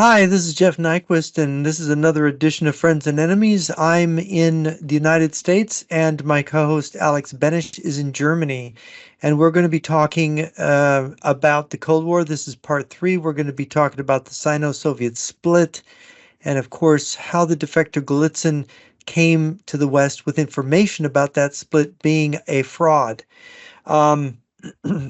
Hi, this is Jeff Nyquist, and this is another edition of Friends and Enemies. I'm in the United States, and my co-host Alex Benesch is in Germany, and we're going to be talking about the Cold War. This is part three. We're going to be talking about the Sino-Soviet split, and of course, how the defector Golitsyn came to the West with information about that split being a fraud. Um,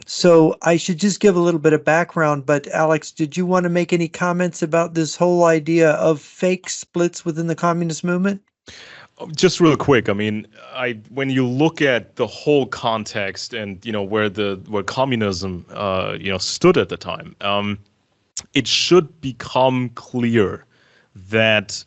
so I should just give a little bit of background, but Alex, did you want to make any comments about this whole idea of fake splits within the communist movement? Just real quick, I mean, when you look at the whole context and where communism stood at the time, it should become clear that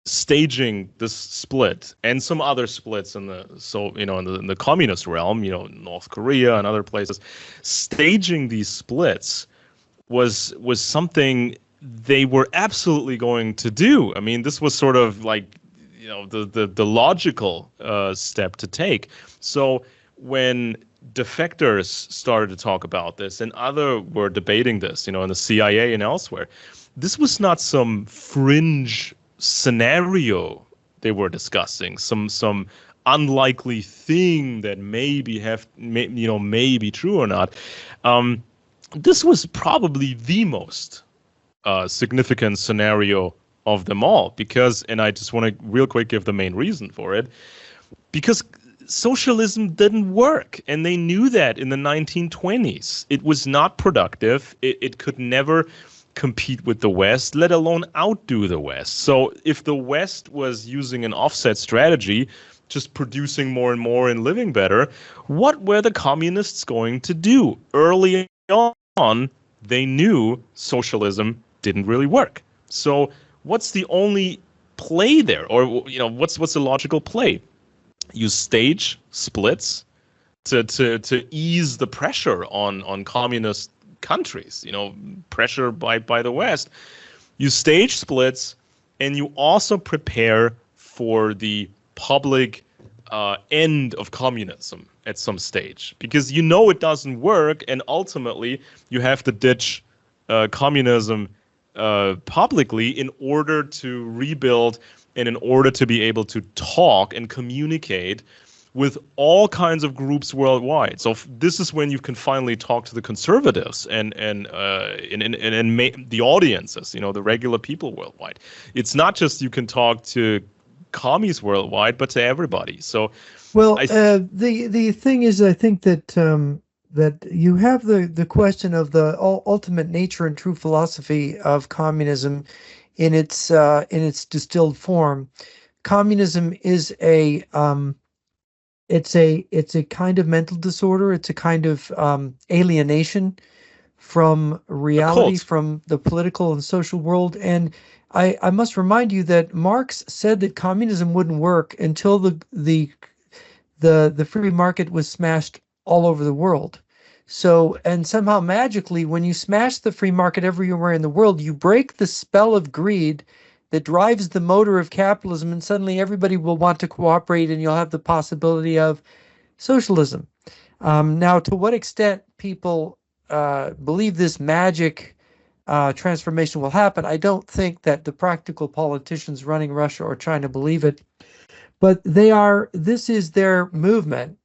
staging this split and some other splits in the communist realm, North Korea and other places, staging these splits was something they were absolutely going to do. I mean, this was sort of like the logical step to take. So when defectors started to talk about this and other were debating this, in the CIA and elsewhere, this was not some fringe scenario they were discussing, some unlikely thing that may be true or not. This was probably the most significant scenario of them all, because, and I just want to real quick give the main reason for it, because socialism didn't work, and they knew that in the 1920s. It was not productive. It could never compete with the West, let alone outdo the West. So if the West was using an offset strategy, just producing more and more and living better, what were the communists going to do? Early on, they knew socialism didn't really work. So what's the only play there? Or what's the logical play? You stage splits to ease the pressure on communist countries, pressure by the West. You stage splits, and you also prepare for the public end of communism at some stage, because it doesn't work, and ultimately you have to ditch communism publicly in order to rebuild and in order to be able to talk and communicate with all kinds of groups worldwide. So this is when you can finally talk to the conservatives and the audiences, the regular people worldwide. It's not just you can talk to commies worldwide, but to everybody. So, well, the thing is, I think that that you have the question of the ultimate nature and true philosophy of communism in its distilled form. Communism is it's a kind of mental disorder. It's a kind of alienation from reality, from the political and social world. And I must remind you that Marx said that communism wouldn't work until the free market was smashed all over the world. So, and somehow magically, when you smash the free market everywhere in the world, you break the spell of greed that drives the motor of capitalism, and suddenly everybody will want to cooperate, and you'll have the possibility of socialism. Now, to what extent people believe this magic transformation will happen, I don't think that the practical politicians running Russia are trying to believe it, but this is their movement.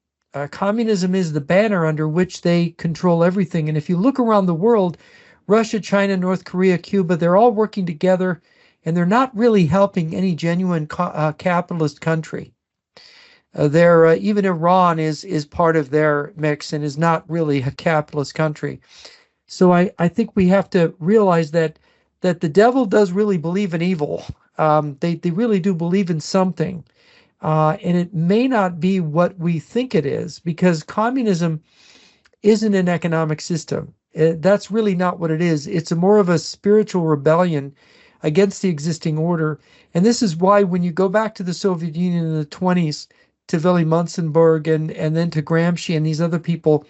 Communism is the banner under which they control everything. And if you look around the world, Russia, China, North Korea, Cuba, they're all working together, and they're not really helping any genuine capitalist country. Even Iran is part of their mix and is not really a capitalist country. So I think we have to realize that the devil does really believe in evil. They really do believe in something. And it may not be what we think it is, because communism isn't an economic system. That's really not what it is. It's more of a spiritual rebellion against the existing order. And this is why when you go back to the Soviet Union in the 20s, to Willy Munzenberg and then to Gramsci and these other people,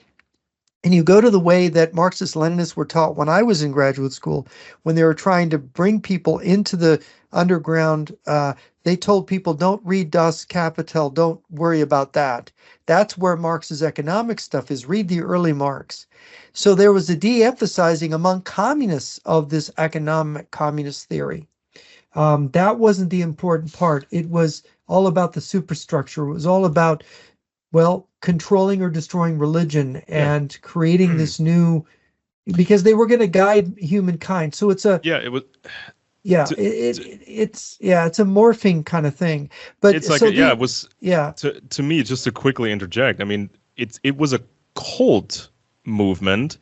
and you go to the way that Marxist-Leninists were taught when I was in graduate school, when they were trying to bring people into the underground, They told people, don't read Das Kapital, don't worry about that. That's where Marx's economic stuff is. Read the early Marx. So there was a de-emphasizing among communists of this economic communist theory. That wasn't the important part. It was all about the superstructure. It was all about, well, controlling or destroying religion and creating this new, because they were going to guide humankind. So it's a it was it's a morphing kind of thing. But it's like so it was yeah. To me, just to quickly interject, I mean, it was a cult movement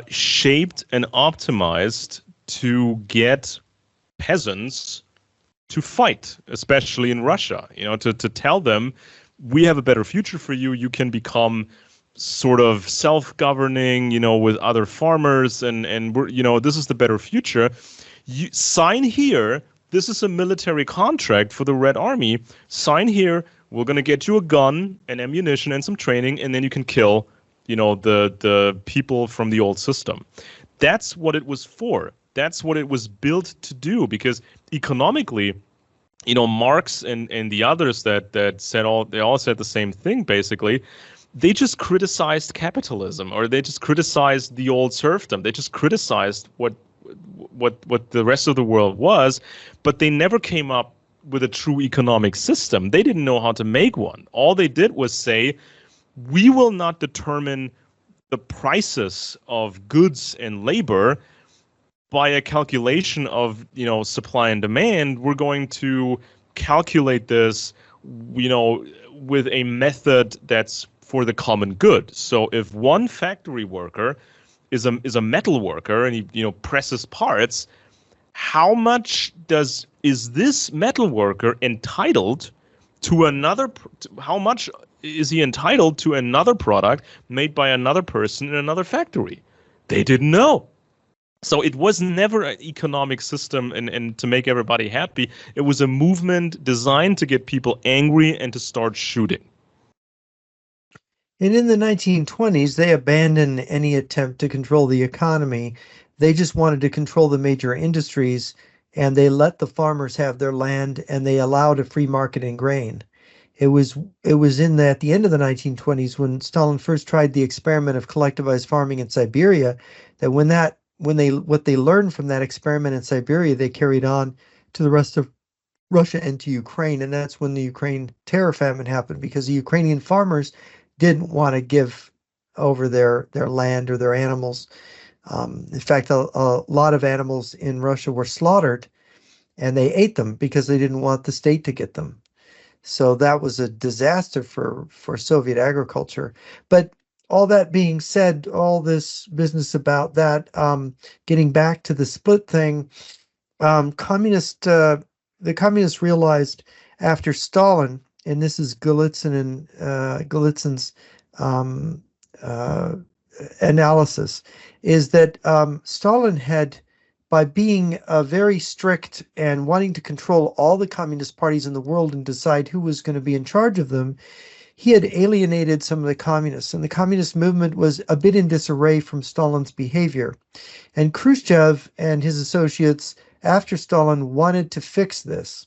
shaped and optimized to get peasants to fight, especially in Russia, to tell them, we have a better future for you. You can become sort of self-governing, with other farmers, and we're, this is the better future. You sign here. This is a military contract for the Red Army. Sign here. We're going to get you a gun and ammunition and some training, and then you can kill, the people from the old system. That's what it was for. That's what it was built to do, because economically, Marx and the others that said they all said the same thing, basically. They just criticized capitalism, or they just criticized the old serfdom. They just criticized what the rest of the world was, but they never came up with a true economic system. They didn't know how to make one. All they did was say, we will not determine the prices of goods and labor by a calculation of, supply and demand. We're going to calculate this, with a method that's for the common good. So if one factory worker is a metal worker and he presses parts, how much is this metal worker entitled to another? How much is he entitled to another product made by another person in another factory? They didn't know. So it was never an economic system and to make everybody happy. It was a movement designed to get people angry and to start shooting. And in the 1920s, they abandoned any attempt to control the economy. They just wanted to control the major industries, and they let the farmers have their land, and they allowed a free market in grain. It was at the end of the 1920s when Stalin first tried the experiment of collectivized farming in Siberia, that what they learned from that experiment in Siberia, they carried on to the rest of Russia and to Ukraine. And that's when the Ukraine terror famine happened, because the Ukrainian farmers didn't want to give over their land or their animals. In fact, a lot of animals in Russia were slaughtered, and they ate them because they didn't want the state to get them. So that was a disaster for Soviet agriculture. But all that being said, all this business about that, getting back to the split thing, the communists realized after Stalin, and this is Golitsyn's analysis, is that Stalin had, by being very strict and wanting to control all the communist parties in the world and decide who was going to be in charge of them, he had alienated some of the communists, and the communist movement was a bit in disarray from Stalin's behavior. And Khrushchev and his associates after Stalin wanted to fix this.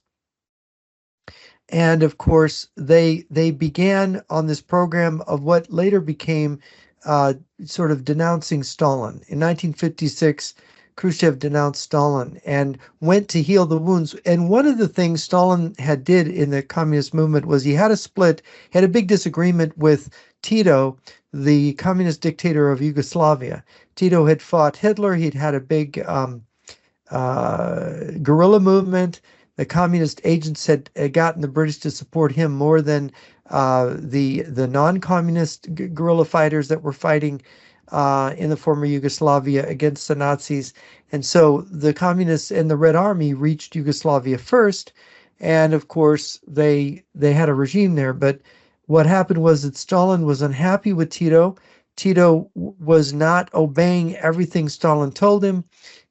And of course, they began on this program of what later became sort of denouncing Stalin. In 1956, Khrushchev denounced Stalin and went to heal the wounds. And one of the things Stalin had did in the communist movement was he had a split, had a big disagreement with Tito, the communist dictator of Yugoslavia. Tito had fought Hitler. He'd had a big guerrilla movement. The communist agents had gotten the British to support him more than the non-communist guerrilla fighters that were fighting in the former Yugoslavia against the Nazis. And so the communists and the Red Army reached Yugoslavia first. And of course, they had a regime there. But what happened was that Stalin was unhappy with Tito. Tito was not obeying everything Stalin told him.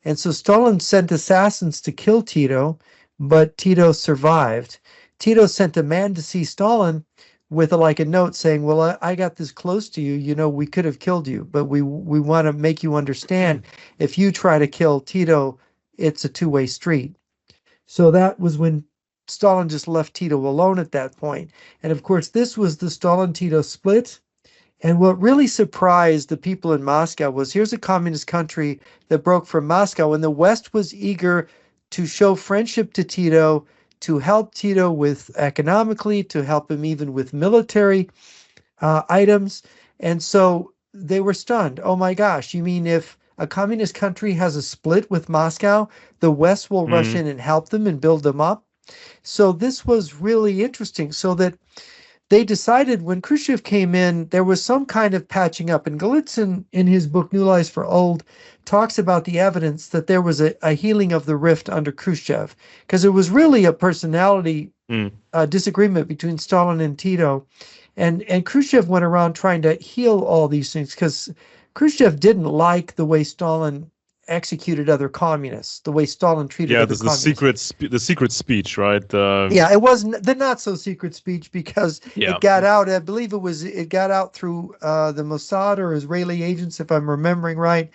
And so Stalin sent assassins to kill Tito, but Tito survived. Tito sent a man to see Stalin with a note saying, well, I got this close to you, we could have killed you, but we want to make you understand, if you try to kill Tito, it's a two-way street. So that was when Stalin just left Tito alone at that point. And of course, this was the Stalin-Tito split. And what really surprised the people in Moscow was here's a communist country that broke from Moscow, and the West was eager to show friendship to Tito, to help Tito with economically, to help him even with military items. And so they were stunned. Oh my gosh, you mean if a communist country has a split with Moscow, the West will rush in and help them and build them up? So this was really interesting. So that they decided when Khrushchev came in, there was some kind of patching up. And Golitsyn, in his book New Lies for Old, talks about the evidence that there was a healing of the rift under Khrushchev, because it was really a personality disagreement between Stalin and Tito. And Khrushchev went around trying to heal all these things, because Khrushchev didn't like the way Stalin executed other communists, the way Stalin treated other communists. The secret speech, right? Yeah, it wasn't the not so secret speech, because it got out. I believe it got out through the Mossad or Israeli agents, if I'm remembering right.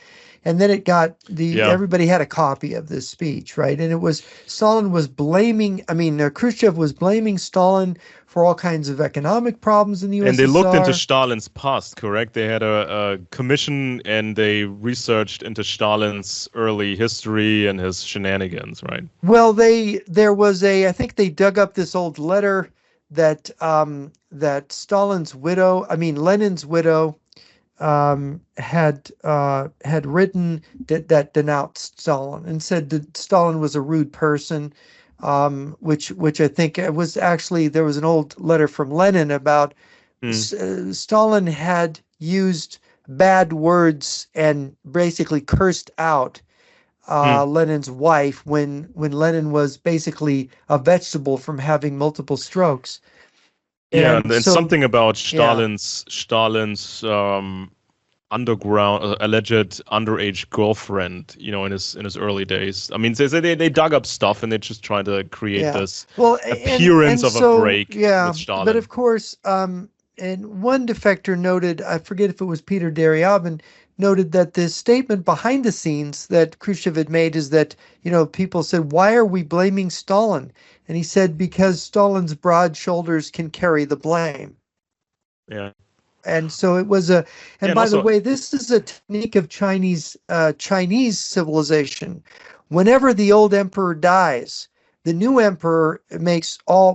And then it got everybody had a copy of this speech, right? And it was Stalin was blaming. I mean, Khrushchev was blaming Stalin for all kinds of economic problems in the USSR. And they looked into Stalin's past, correct? They had a commission and they researched into Stalin's early history and his shenanigans, right? Well, I think they dug up this old letter that that Stalin's widow, Lenin's widow, had written that denounced Stalin and said that Stalin was a rude person. Which I think it was actually, there was an old letter from Lenin about Stalin had used bad words and basically cursed out Lenin's wife when Lenin was basically a vegetable from having multiple strokes. And so, something about Stalin's alleged underage girlfriend, in his early days. I mean, they dug up stuff and they just tried to create this appearance of a break with Stalin. But of course, and one defector noted, I forget if it was Peter Deryabin, noted that the statement behind the scenes that Khrushchev had made is that, people said, why are we blaming Stalin? And he said, because Stalin's broad shoulders can carry the blame. Yeah. And so it was by the way, this is a technique of Chinese civilization. Whenever the old emperor dies, the new emperor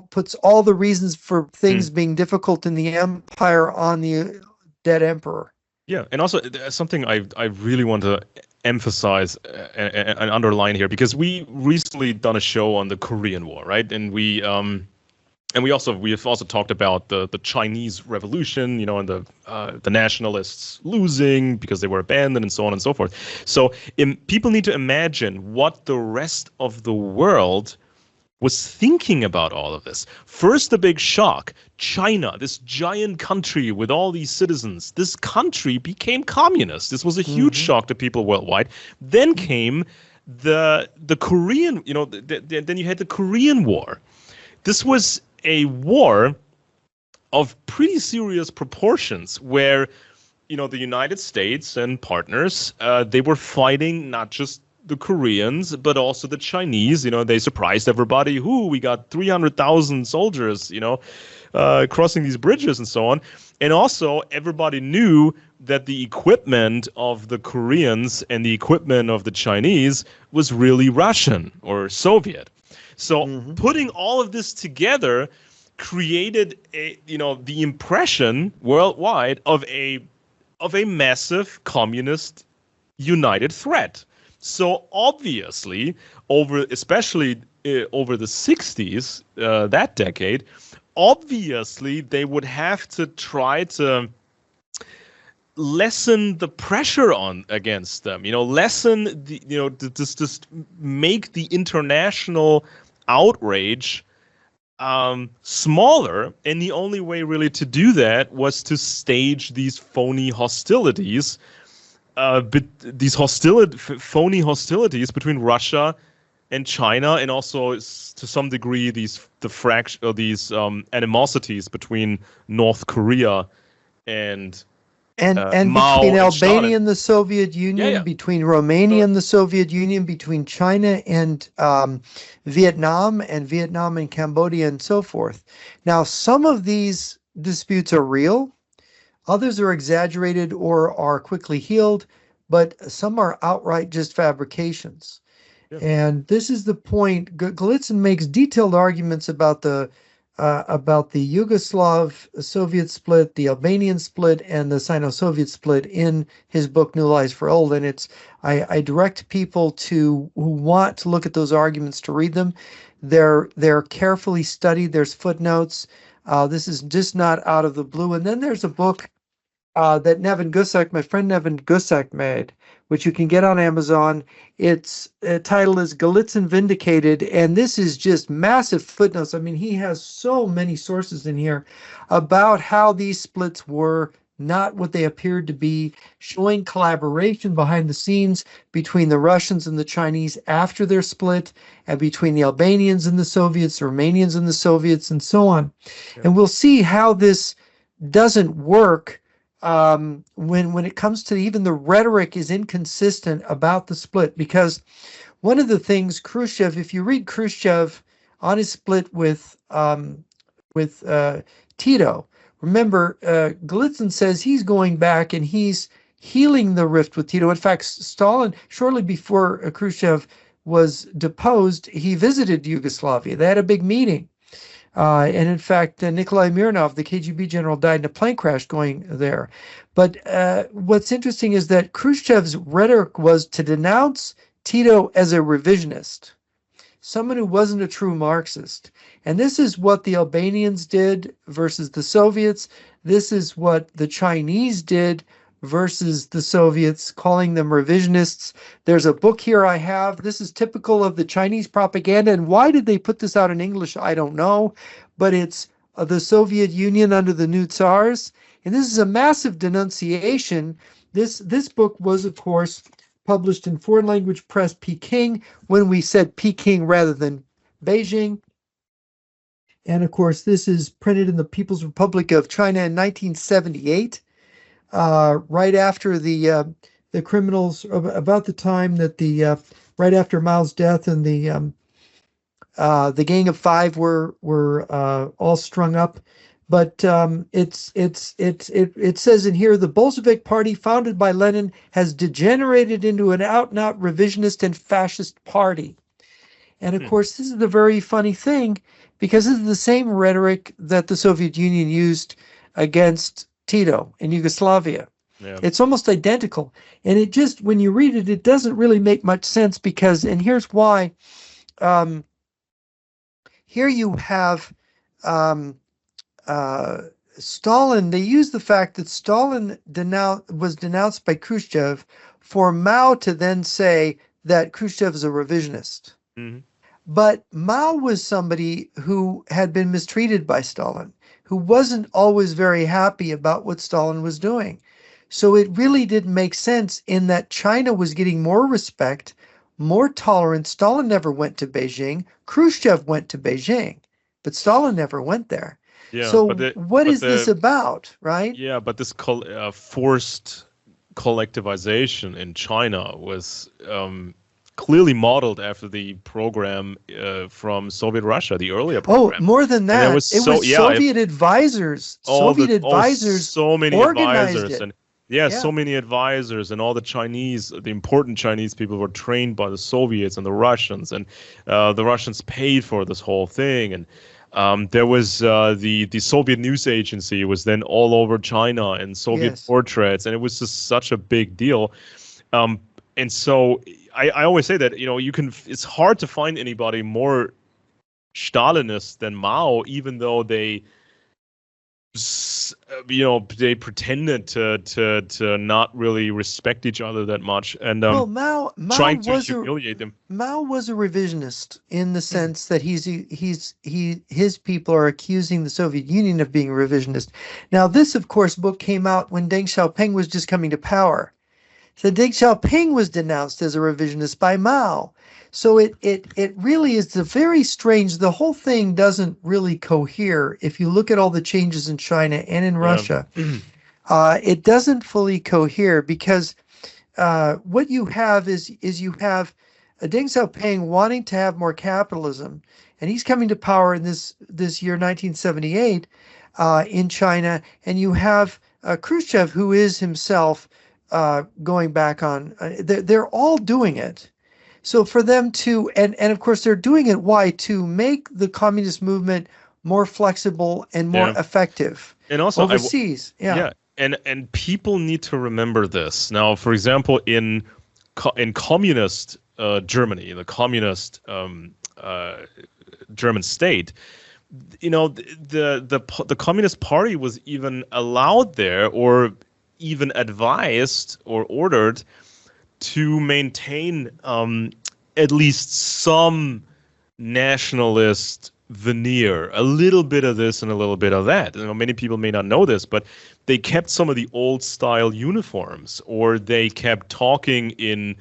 puts all the reasons for things being difficult in the empire on the dead emperor. Yeah, and also something I really want to emphasize and underline here, because we recently done a show on the Korean War, right? And we've also talked about the Chinese Revolution, and the nationalists losing because they were abandoned and so on and so forth. So people need to imagine what the rest of the world was thinking about all of this. First, the big shock. China, this giant country with all these citizens, this country became communist. This was a huge shock to people worldwide. Then came the Korean, then you had the Korean War. This was a war of pretty serious proportions where, the United States and partners, they were fighting not just the Koreans, but also the Chinese. They surprised everybody. We got 300,000 soldiers, crossing these bridges and so on. And also everybody knew that the equipment of the Koreans and the equipment of the Chinese was really Russian or Soviet. So putting all of this together created the impression worldwide of a massive communist united threat. So obviously, especially over the 60s, that decade, obviously they would have to try to lessen the pressure against them, lessen the, just make the international outrage smaller. And the only way really to do that was to stage these phony hostilities, phony hostilities between Russia and China, and also to some degree these animosities between North Korea and And between Mao and Albania Stalin. and the Soviet Yeah, Union, yeah. between Romania and the Soviet Union, between China and Vietnam, and Vietnam and Cambodia, and so forth. Now, some of these disputes are real, others are exaggerated or are quickly healed, but some are outright just fabrications. Yeah. And this is the point. Golitsyn makes detailed arguments about the Yugoslav Soviet split, the Albanian split, and the Sino-Soviet split in his book New Lies for Old. And I direct people who want to look at those arguments to read them. They're carefully studied. There's footnotes. This is just not out of the blue. And then there's a book that Nevin Gusak, my friend Nevin Gusak, made, which you can get on Amazon. Its title is Golitsyn Vindicated, and this is just massive footnotes. I mean, he has so many sources in here about how these splits were not what they appeared to be, showing collaboration behind the scenes between the Russians and the Chinese after their split, and between the Albanians and the Soviets, the Romanians and the Soviets, and so on. Yeah. And we'll see how this doesn't work when it comes to even the rhetoric is inconsistent about the split, because one of the things Khrushchev, if you read Khrushchev on his split with Tito, remember Golitsyn says he's going back and he's healing the rift with Tito. In fact, Stalin, shortly before Khrushchev was deposed, he visited Yugoslavia. They had a big meeting. And in fact, Nikolai Mironov, the KGB general, died in a plane crash going there. But what's interesting is that Khrushchev's rhetoric was to denounce Tito as a revisionist, someone who wasn't a true Marxist. And this is what the Albanians did versus the Soviets. This is what the Chinese did versus the Soviets, calling them revisionists. There's a book here I have. This is typical of the Chinese propaganda. And why did they put this out in English? I don't know. But it's the Soviet Union under the new Tsars. And this is a massive denunciation. This book was, of course, published in foreign language press Peking, when we said Peking rather than Beijing. And of course, this is printed in the People's Republic of China in 1978. Right after the criminals, about the time that right after Mao's death, and the Gang of Five were all strung up. But it says in here, the Bolshevik Party, founded by Lenin, has degenerated into an out-and-out revisionist and fascist party. And of course, this is the very funny thing, because this is the same rhetoric that the Soviet Union used against Tito in Yugoslavia. Yeah. It's almost identical. And it just, when you read it, it doesn't really make much sense, because, and here's why. Here you have Stalin. They use the fact that Stalin was denounced by Khrushchev for Mao to then say that Khrushchev is a revisionist. Mm-hmm. But Mao was somebody who had been mistreated by Stalin, who wasn't always very happy about what Stalin was doing. So it really didn't make sense, in that China was getting more respect, more tolerance. Stalin never went to Beijing. Khrushchev went to Beijing, but Stalin never went there. Yeah, so what is this about, right? Yeah, but this forced collectivization in China was clearly modeled after the program from Soviet Russia, the earlier program. Oh, more than that. It was Soviet advisors. Soviet advisors. So many advisors. And so many advisors, and all the important Chinese people were trained by the Soviets and the Russians, and the Russians paid for this whole thing. And there was the Soviet news agency was then all over China, and Soviet portraits, and it was just such a big deal. And so I always say that, it's hard to find anybody more Stalinist than Mao, even though they pretended to not really respect each other that much, and Mao trying to humiliate them. Mao was a revisionist in the sense that his people are accusing the Soviet Union of being revisionist. Now, this, of course, book came out when Deng Xiaoping was just coming to power. So Deng Xiaoping was denounced as a revisionist by Mao. So it really is very strange. The whole thing doesn't really cohere if you look at all the changes in China and in Russia. It doesn't fully cohere because what you have is you have Deng Xiaoping wanting to have more capitalism, and he's coming to power in this year 1978 in China, and you have Khrushchev, who is himself going back on. They're all doing it. So for them to, and of course they're doing it, why? To make the communist movement more flexible and more Yeah. effective And also overseas. Yeah. And people need to remember this. Now, for example, in communist Germany, the communist German state, the Communist Party was even allowed there, or even advised or ordered to maintain at least some nationalist veneer, a little bit of this and a little bit of that. Many people may not know this, but they kept some of the old style uniforms, or they kept talking in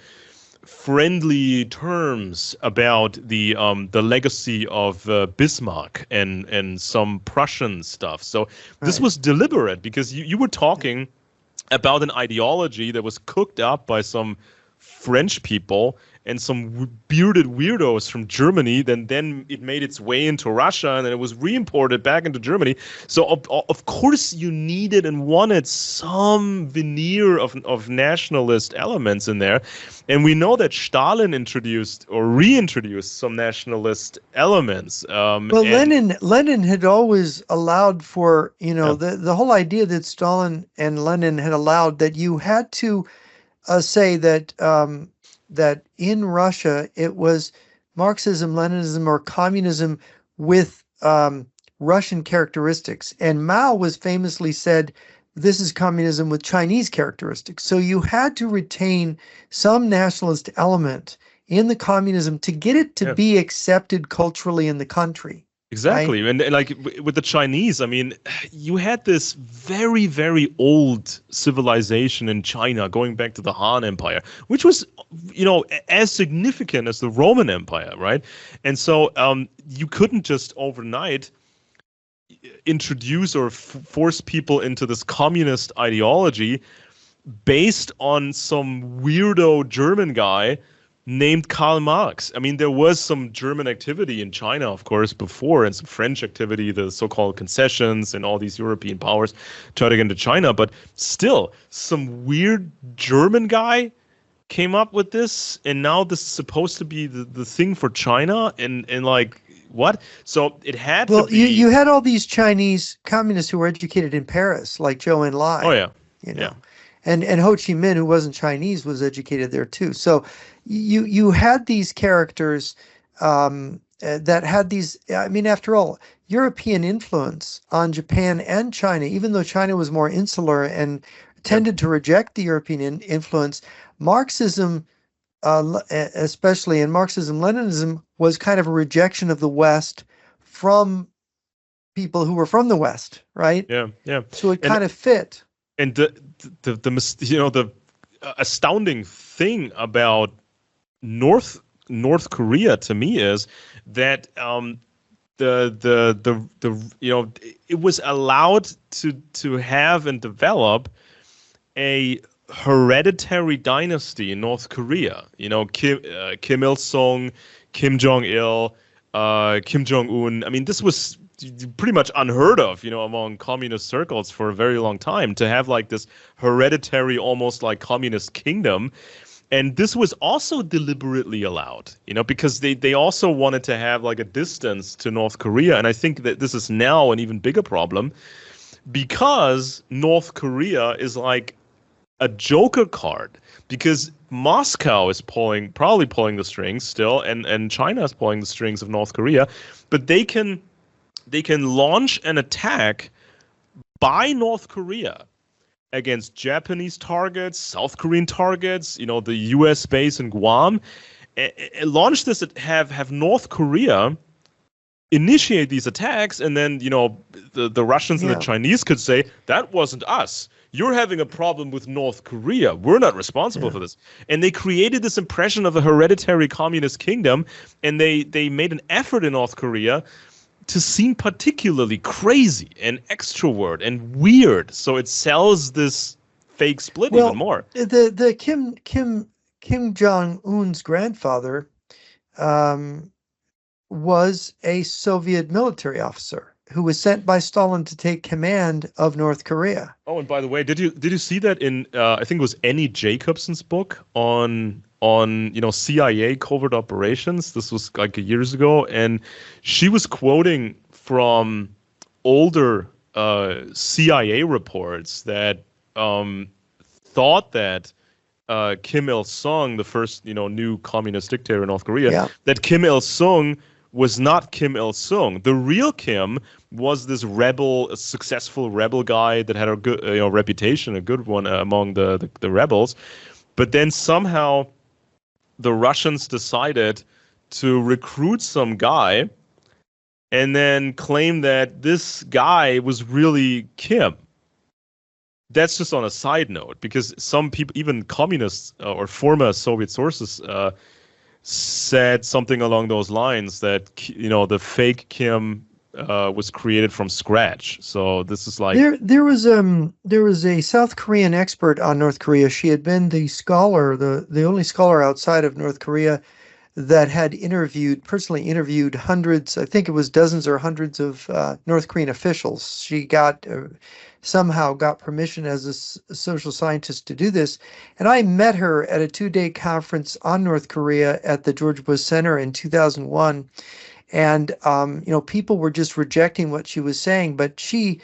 friendly terms about the legacy of Bismarck and some Prussian stuff. So this was deliberate, because you were talking about an ideology that was cooked up by some French people and some bearded weirdos from Germany. Then it made its way into Russia, and then it was re-imported back into Germany. So of course you needed and wanted some veneer of nationalist elements in there. And we know that Stalin introduced or reintroduced some nationalist elements. Well, Lenin had always allowed for, the whole idea that Stalin and Lenin had allowed that you had to say that that in Russia it was Marxism, Leninism, or communism with Russian characteristics. And Mao was famously said, this is communism with Chinese characteristics. So you had to retain some nationalist element in the communism to get it to be accepted culturally in the country. Exactly. Right? And like with the Chinese, I mean, you had this very, very old civilization in China going back to the Han Empire, which was, as significant as the Roman Empire, right? And so you couldn't just overnight introduce or force people into this communist ideology based on some weirdo German guy named Karl Marx. I mean, there was some German activity in China, of course, before, and some French activity, the so-called concessions and all these European powers try to get into China. But still, some weird German guy came up with this, and now this is supposed to be the thing for China, and like, what? So it had to be... you had all these Chinese communists who were educated in Paris, like Zhou Enlai. Oh, yeah. Yeah. And Ho Chi Minh, who wasn't Chinese, was educated there too. So you had these characters that had these. I mean, after all, European influence on Japan and China, even though China was more insular and tended to reject the European influence, Marxism, especially, and Marxism-Leninism was kind of a rejection of the West from people who were from the West, right? Yeah. So it kind of fit. And the astounding thing about North Korea to me is that it was allowed to have and develop a hereditary dynasty in North Korea. Kim Il Sung, Kim Jong Il, Kim Jong Un. I mean, this was pretty much unheard of, among communist circles for a very long time, to have like this hereditary, almost like communist kingdom. And this was also deliberately allowed, because they also wanted to have like a distance to North Korea. And I think that this is now an even bigger problem, because North Korea is like a joker card, because Moscow is probably pulling the strings still, and China is pulling the strings of North Korea, but they can launch an attack by North Korea against Japanese targets, South Korean targets, the U.S. base in Guam. Launch this, have North Korea initiate these attacks, and then the Russians and the Chinese could say, that wasn't us. You're having a problem with North Korea. We're not responsible for this. And they created this impression of a hereditary communist kingdom, and they made an effort in North Korea to seem particularly crazy and extrovert and weird. So it sells this fake split even more. The Kim Jong-un's grandfather was a Soviet military officer who was sent by Stalin to take command of North Korea. Oh, and by the way, did you see that in I think it was Annie Jacobsen's book on CIA covert operations? This was like years ago, and she was quoting from older CIA reports that thought that Kim Il-sung, the first new communist dictator in North Korea, that Kim Il-sung was not Kim Il-sung. The real Kim was this rebel, a successful rebel guy that had a good reputation, a good one among the rebels. But then somehow the Russians decided to recruit some guy and then claim that this guy was really Kim. That's just on a side note, because some people, even communists or former Soviet sources, said something along those lines that the fake Kim was created from scratch. So this is like there was a South Korean expert on North Korea. She had been the scholar, the only scholar outside of North Korea that had personally interviewed hundreds, I think it was dozens or hundreds of North Korean officials. She somehow got permission as a social scientist to do this. And I met her at a 2-day conference on North Korea at the George Bush Center in 2001. And, people were just rejecting what she was saying. But she,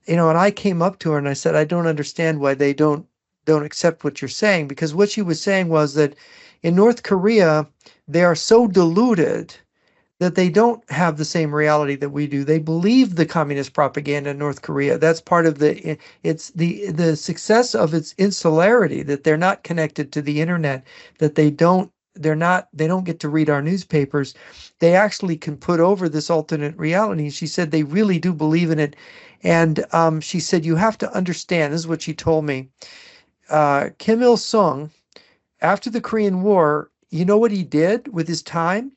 and I came up to her and I said, I don't understand why they don't accept what you're saying. Because what she was saying was that in North Korea, they are so deluded that they don't have the same reality that we do. They believe the communist propaganda in North Korea. That's part of the success of its insularity, that they're not connected to the internet, that they don't get to read our newspapers. They actually can put over this alternate reality. She said they really do believe in it. And she said, you have to understand, this is what she told me. Kim Il-sung, after the Korean War, you know what he did with his time?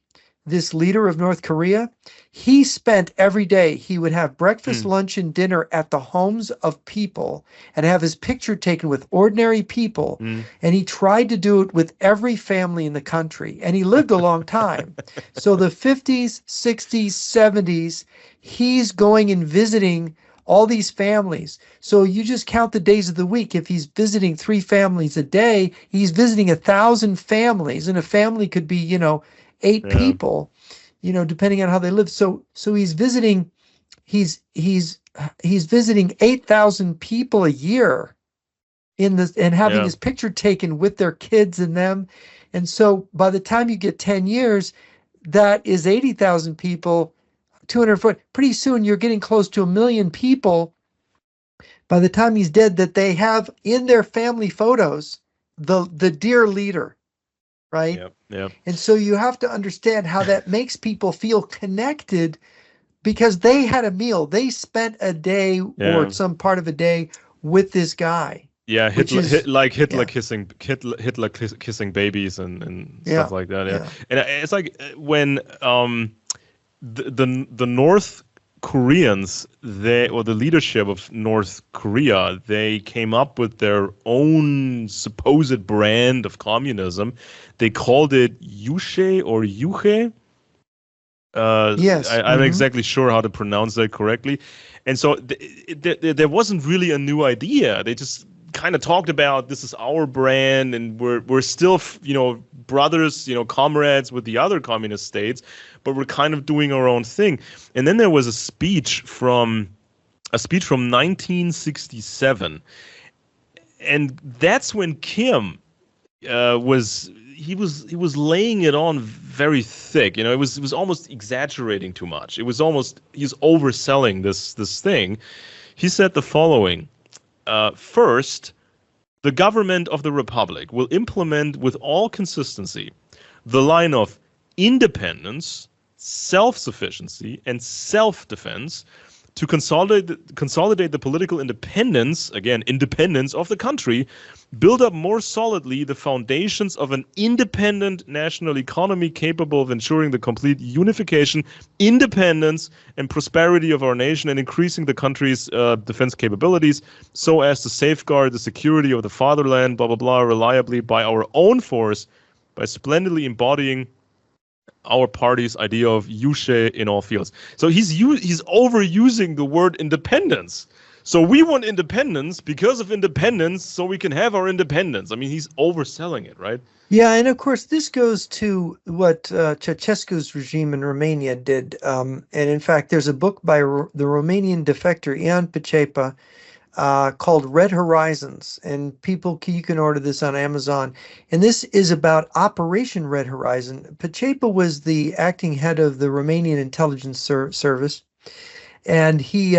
This leader of North Korea, he spent every day, he would have breakfast, lunch, and dinner at the homes of people and have his picture taken with ordinary people. And he tried to do it with every family in the country. And he lived a long time. So the 50s, 60s, 70s, he's going and visiting all these families. So you just count the days of the week. If he's visiting 3 families a day, he's visiting 1,000 families. And a family could be, 8 people, depending on how they live. So he's visiting 8,000 people a year and having his picture taken with their kids and them. And so by the time you get 10 years, that is 80,000 people, 200. Pretty soon you're getting close to 1 million people by the time he's dead that they have in their family photos the dear leader. Right? Yep. And so you have to understand how that makes people feel connected because they had a meal. They spent a day or some part of a day with this guy. Yeah, Hitler kissing babies and stuff like that. Yeah. And it's like when the North Koreans, the leadership of North Korea, they came up with their own supposed brand of communism. They called it Yushe or Yuche. Yes. I'm not exactly sure how to pronounce that correctly. And so there wasn't really a new idea. They just kind of talked about this is our brand and we're still, brothers, comrades with the other communist states, but we're kind of doing our own thing. And then there was a speech from 1967. And that's when Kim was laying it on very thick. It was almost exaggerating too much. He's overselling this thing. He said the following: first, the government of the Republic will implement with all consistency the line of independence, self-sufficiency, and self-defense to consolidate the political independence, again, independence of the country, build up more solidly the foundations of an independent national economy capable of ensuring the complete unification, independence, and prosperity of our nation, and increasing the country's defense capabilities so as to safeguard the security of the fatherland, blah, blah, blah, reliably by our own force, by splendidly embodying our party's idea of Yushe in all fields. So he's overusing the word independence. So we want independence because of independence, so we can have our independence. I mean, he's overselling it, right? Yeah, and of course, this goes to what Ceausescu's regime in Romania did. And in fact, there's a book by the Romanian defector Ian Pacepa called Red Horizons, and you can order this on Amazon. And this is about Operation Red Horizon. Pacepa was the acting head of the Romanian intelligence service, and he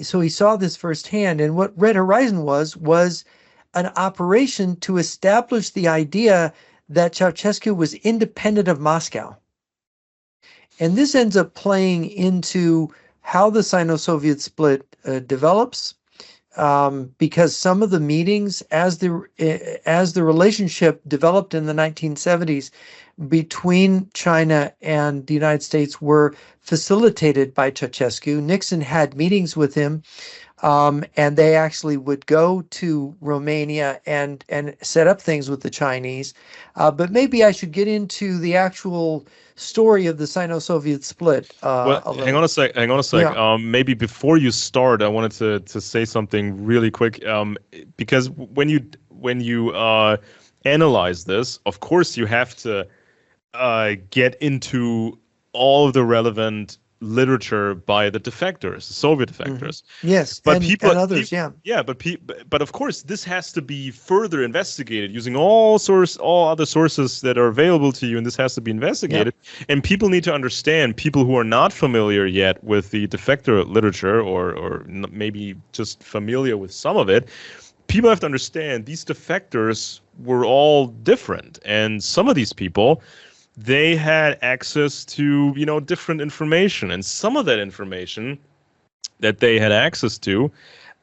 saw this firsthand. And what Red Horizon was an operation to establish the idea that Ceausescu was independent of Moscow. And this ends up playing into how the Sino-Soviet split develops. Because some of the meetings, as the relationship developed in the 1970s between China and the United States, were facilitated by Ceausescu. Nixon had meetings with him, and they actually would go to Romania and set up things with the Chinese. But maybe I should get into the actual story of the Sino-Soviet split. Well, hang on a sec. Yeah. Maybe before you start, I wanted to say something really quick. Because when you analyze this, of course you have to get into all of the relevant literature by the defectors, the Soviet defectors. Mm-hmm. Yes, but and others, yeah. But of course, this has to be further investigated using all other sources that are available to you, and this has to be investigated. Yep. And people need to understand. People who are not familiar yet with the defector literature, or maybe just familiar with some of it, people have to understand these defectors were all different, and some of these people, they had access to, different information, and some of that information that they had access to,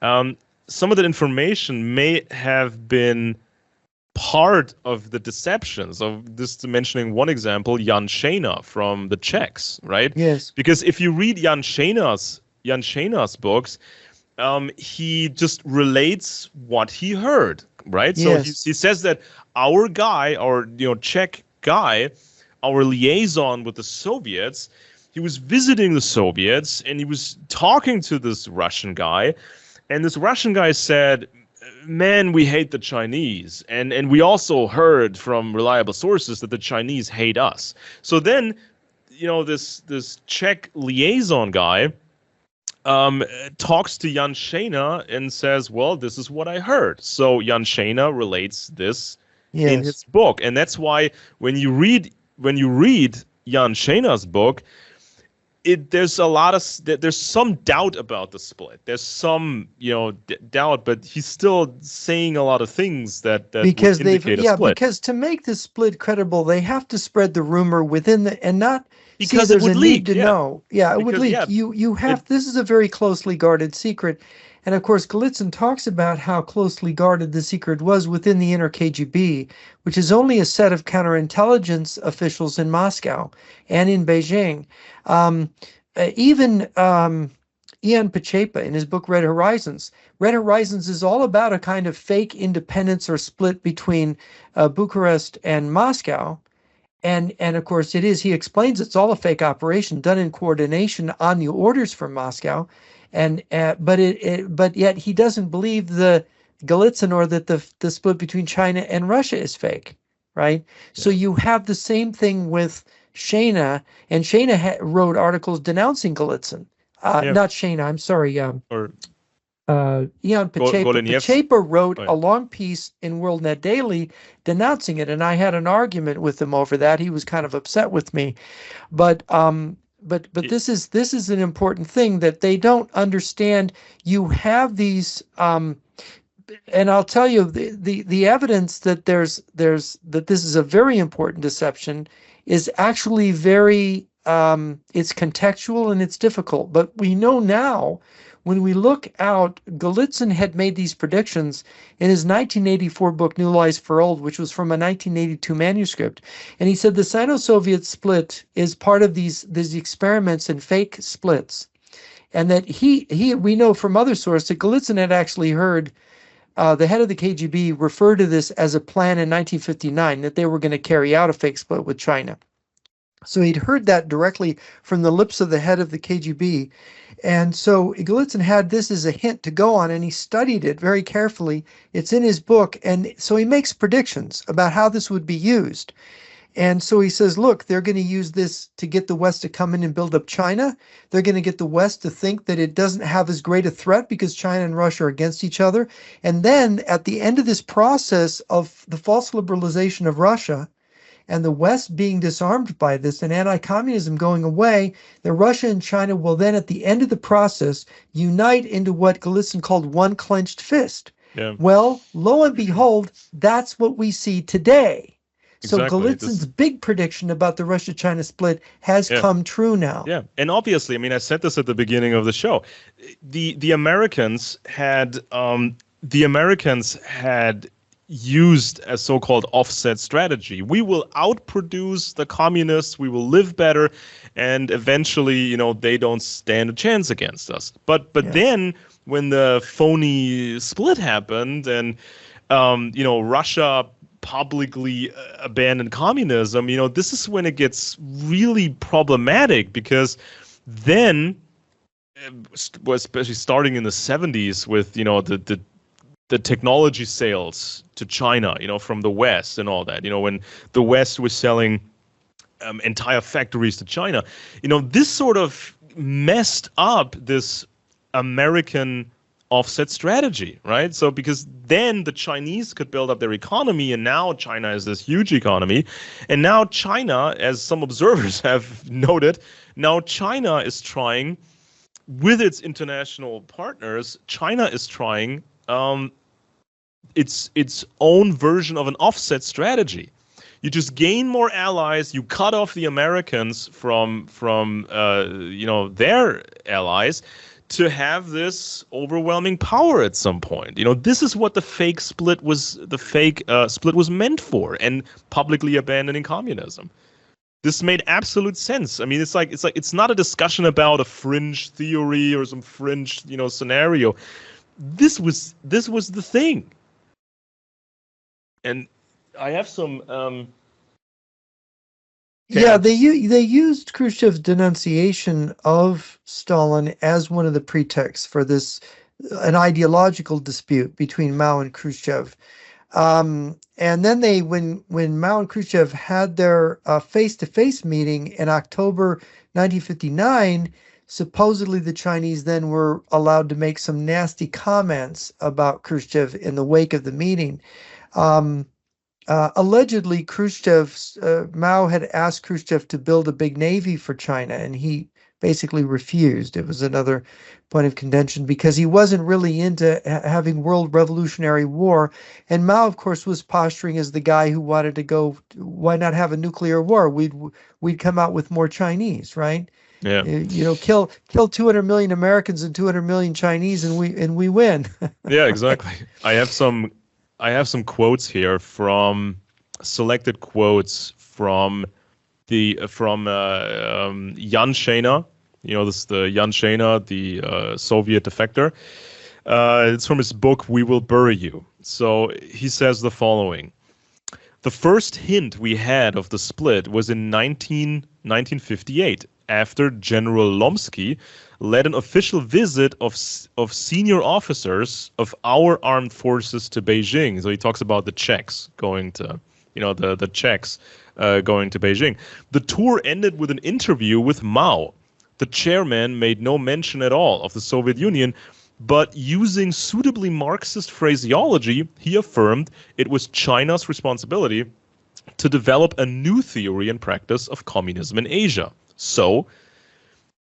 some of that information may have been part of the deceptions of this. Mentioning one example, Jan Šejna from the Czechs, right? Yes. Because if you read Jan Šejna's books, he just relates what he heard, right? Yes. So he says that our guy, Czech guy, our liaison with the Soviets, he was visiting the Soviets and he was talking to this Russian guy, and this Russian guy said, "Man, we hate the Chinese, and we also heard from reliable sources that the Chinese hate us." So then, this Czech liaison guy talks to Jan Šejna and says, "Well, this is what I heard." So Jan Šejna relates this in his book, and that's why when you read Jan Šejna's book, there's some doubt about the split. There's some doubt, but he's still saying a lot of things that because indicate a split. Because to make the split credible, they have to spread the rumor within and not because there's it would a leak. Need to know. Yeah, it would leak. Yeah, you have this is a very closely guarded secret. And of course, Golitsyn talks about how closely guarded the secret was within the inner KGB, which is only a set of counterintelligence officials in Moscow and in Beijing. Even Ian Pacepa, in his book Red Horizons is all about a kind of fake independence or split between Bucharest and Moscow. And of course, he explains it's all a fake operation done in coordination on the orders from Moscow. And but yet he doesn't believe the Golitsyn or that the split between China and Russia is fake, right? Yeah. So you have the same thing with Šejna, and Šejna wrote articles denouncing Golitsyn. Not Šejna, I'm sorry. Ian Pacepa. Pacepa wrote a long piece in WorldNet Daily denouncing it, and I had an argument with him over that. He was kind of upset with me, but this is an important thing that they don't understand. You have these, and I'll tell you the evidence that that this is a very important deception is actually very it's contextual and it's difficult. But we know now, when we look out, Golitsyn had made these predictions in his 1984 book, New Lies for Old, which was from a 1982 manuscript. And he said the Sino-Soviet split is part of these experiments in fake splits. And that we know from other sources that Golitsyn had actually heard the head of the KGB refer to this as a plan in 1959, that they were going to carry out a fake split with China. So he'd heard that directly from the lips of the head of the KGB. And so Golitsyn had this as a hint to go on, and he studied it very carefully. It's in his book. And so he makes predictions about how this would be used. And so he says, look, they're going to use this to get the West to come in and build up China. They're going to get the West to think that it doesn't have as great a threat because China and Russia are against each other. And then at the end of this process of the false liberalization of Russia, and the West being disarmed by this and anti-communism going away, that Russia and China will then, at the end of the process, unite into what Golitsyn called one clenched fist. Yeah. Well, lo and behold, that's what we see today. Exactly. So Golitsyn's big prediction about the Russia-China split has come true now. Yeah, and obviously, I mean, I said this at the beginning of the show. The Americans had used a so-called offset strategy. We will outproduce the communists, we will live better, and eventually, they don't stand a chance against us. But then when the phony split happened and, Russia publicly abandoned communism, this is when it gets really problematic, because then, especially starting in the 70s with, the technology sales to China, from the West and all that, when the West was selling entire factories to China, this sort of messed up this American offset strategy, right? So because then the Chinese could build up their economy, and now China is this huge economy. And now China, as some observers have noted, now China is trying, with its international partners, China is trying its own version of an offset strategy. You just gain more allies. You cut off the Americans from their allies to have this overwhelming power at some point. This is what the fake split was. The fake split was meant for, and publicly abandoning communism. This made absolute sense. I mean, it's not a discussion about a fringe theory or some fringe scenario. This was the thing. And I have some. They used Khrushchev's denunciation of Stalin as one of the pretexts for an ideological dispute between Mao and Khrushchev. And then when Mao and Khrushchev had their face-to-face meeting in October 1959, supposedly the Chinese then were allowed to make some nasty comments about Khrushchev in the wake of the meeting. Allegedly, Mao had asked Khrushchev to build a big navy for China, and he basically refused. It was another point of contention because he wasn't really into having world revolutionary war. And Mao, of course, was posturing as the guy who wanted to go, why not have a nuclear war? We'd come out with more Chinese, right? Yeah. Kill 200 million Americans and 200 million Chinese, and we win. Yeah, exactly. I have some quotes here, from selected quotes from Jan Shana. This is the Jan Shana, the Soviet defector. It's from his book, We Will Bury You. So he says the following: the first hint we had of the split was in 1958, after General Lomsky led an official visit of senior officers of our armed forces to Beijing. So he talks about the Czechs going to, the Czechs going to Beijing. The tour ended with an interview with Mao. The chairman made no mention at all of the Soviet Union, but using suitably Marxist phraseology, he affirmed it was China's responsibility to develop a new theory and practice of communism in Asia. So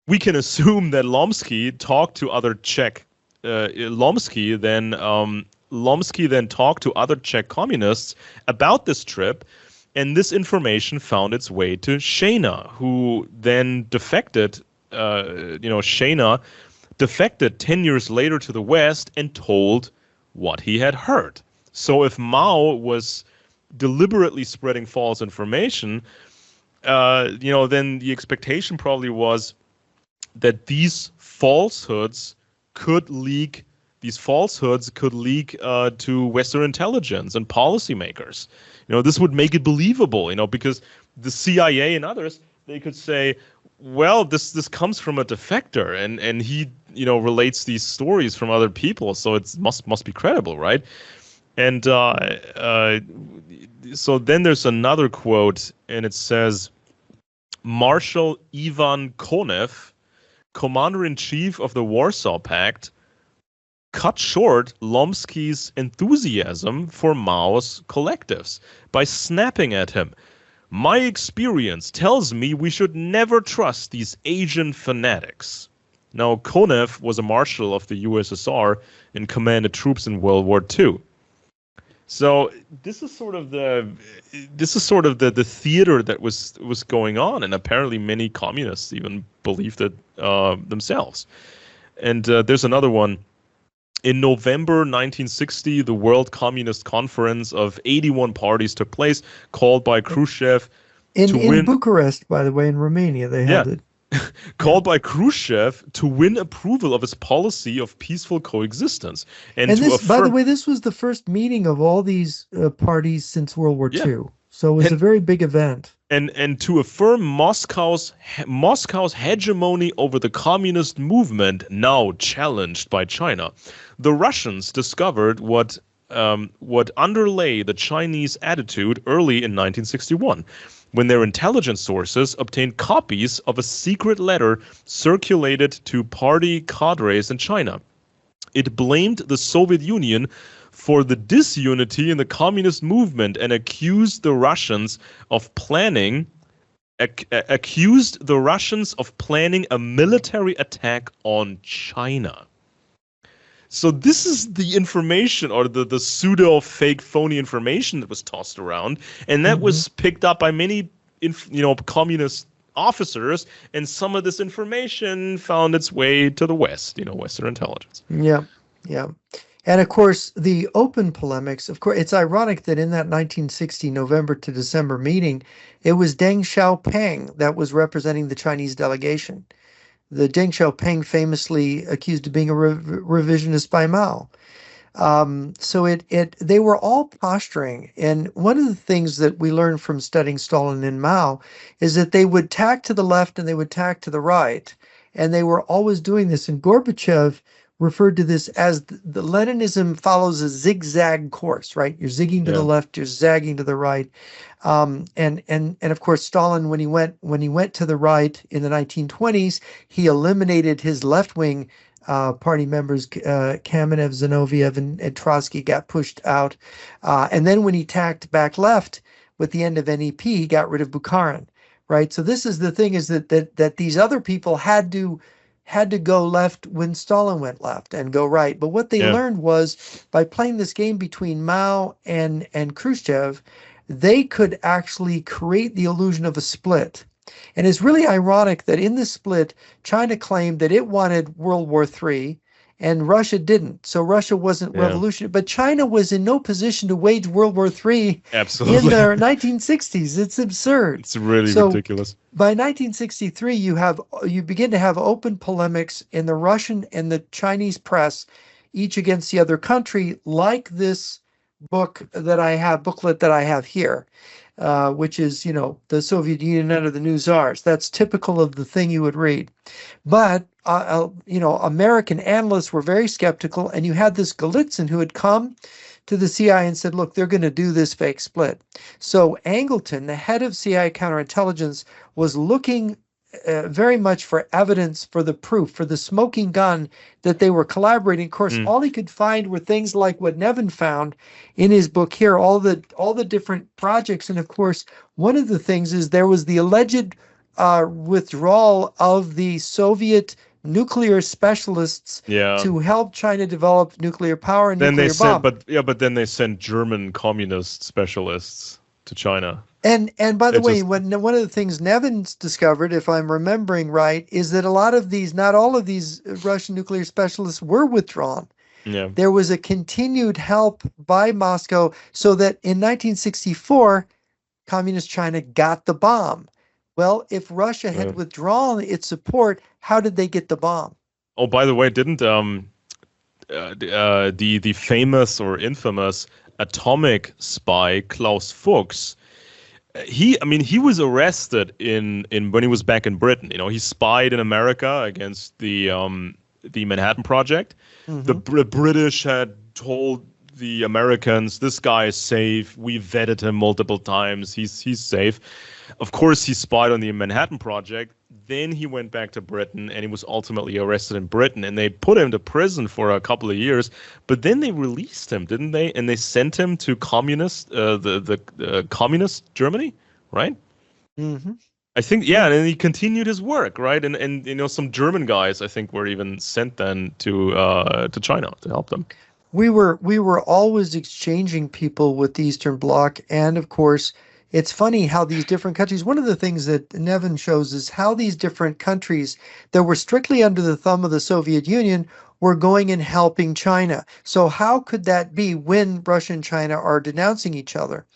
we can assume that Lomsky talked to other Czech. Lomsky then talked to other Czech communists about this trip, And this information found its way to Shana, who then defected. Shana defected 10 years later to the West and told what he had heard. So if Mao was deliberately spreading false information, then the expectation probably was that these falsehoods could leak to Western intelligence and policymakers. This would make it believable, because the CIA and others, they could say, well, this comes from a defector, and he, relates these stories from other people, so it must be credible, right? And so then there's another quote, and it says, Marshal Ivan Konev, commander-in-chief of the Warsaw Pact, cut short Lomsky's enthusiasm for Mao's collectives by snapping at him. My experience tells me we should never trust these Asian fanatics. Now, Konev was a marshal of the USSR and commanded troops in World War II. So this is sort of the theater that was going on, and apparently many communists even believed it themselves. And there's another one. In November 1960, the World Communist Conference of 81 parties took place, called by Khrushchev in Bucharest, by the way, in Romania, they held it. Called by Khrushchev to win approval of his policy of peaceful coexistence. And this, by the way, this was the first meeting of all these parties since World War II. So it was a very big event. And to affirm Moscow's hegemony over the communist movement, now challenged by China, the Russians discovered what underlay the Chinese attitude early in 1961, when their intelligence sources obtained copies of a secret letter circulated to party cadres in China. It blamed the Soviet Union for the disunity in the communist movement and accused the Russians of planning a military attack on China. So this is the information, or the pseudo fake phony information that was tossed around, and that was picked up by many communist officers, and some of this information found its way to the West, Western intelligence. Yeah. And of course, the open polemics, of course, it's ironic that in that 1960 November to December meeting, it was Deng Xiaoping that was representing the Chinese delegation. The Deng Xiaoping famously accused of being a revisionist by Mao. So they were all posturing. And one of the things that we learned from studying Stalin and Mao is that they would tack to the left and they would tack to the right. And they were always doing this. And Gorbachev referred to this as the Leninism follows a zigzag course, right? You're zigging to the left, you're zagging to the right. And of course, Stalin, when he went to the right in the 1920s, he eliminated his left-wing party members. Kamenev, Zinoviev, and Trotsky got pushed out. And then when he tacked back left with the end of NEP, he got rid of Bukharin, right? So this is the thing, is that these other people had to go left when Stalin went left and go right. But what they learned was, by playing this game between Mao and Khrushchev, they could actually create the illusion of a split. And it's really ironic that in this split, China claimed that it wanted World War III and Russia didn't. So Russia wasn't revolutionary, but China was in no position to wage World War III in the 1960s. It's absurd. It's really ridiculous. By 1963, you begin to have open polemics in the Russian and the Chinese press, each against the other country, like this booklet that I have here, which is, the Soviet Union under the new czars. That's typical of the thing you would read. But, American analysts were very skeptical, and you had this Golitsyn who had come to the CIA and said, look, they're going to do this fake split. So Angleton, the head of CIA counterintelligence, was looking very much for evidence, for the proof, for the smoking gun that they were collaborating. Of course, all he could find were things like what Nevin found in his book here, all the different projects. And of course, one of the things is there was the alleged withdrawal of the Soviet nuclear specialists to help China develop nuclear power and nuclear bomb. But then they sent German communist specialists to China. And by the way, one of the things Nevin's discovered, if I'm remembering right, is that a lot of these, not all of these Russian nuclear specialists were withdrawn. Yeah. There was a continued help by Moscow so that in 1964, Communist China got the bomb. Well, if Russia had withdrawn its support, how did they get the bomb? Oh, by the way, didn't the famous or infamous atomic spy Klaus Fuchs, he was arrested in when he was back in Britain. He spied in America against the Manhattan Project. Mm-hmm. The British had told the Americans, this guy is safe. We vetted him multiple times. He's safe. Of course, he spied on the Manhattan Project. Then he went back to Britain, and he was ultimately arrested in Britain, and they put him to prison for a couple of years. But then they released him, didn't they? And they sent him to communist communist Germany, right? Mm-hmm. I think, yeah, and he continued his work, right? And some German guys, I think, were even sent then to China to help them. We were always exchanging people with the Eastern Bloc, and of course, it's funny how these different countries, one of the things that Nevin shows is how these different countries that were strictly under the thumb of the Soviet Union were going and helping China. So how could that be when Russia and China are denouncing each other?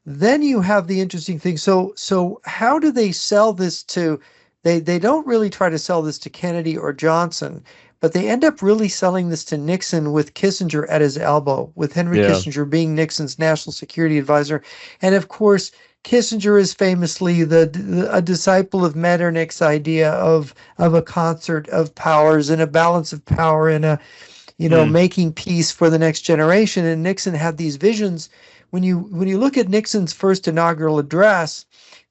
Then you have the interesting thing. So how do they sell this to, they don't really try to sell this to Kennedy or Johnson, but they end up really selling this to Nixon with Kissinger at his elbow, with Henry Kissinger being Nixon's national security advisor. And of course, Kissinger is famously a disciple of Metternich's idea of a concert of powers and a balance of power and making peace for the next generation. And Nixon had these visions. When you look at Nixon's first inaugural address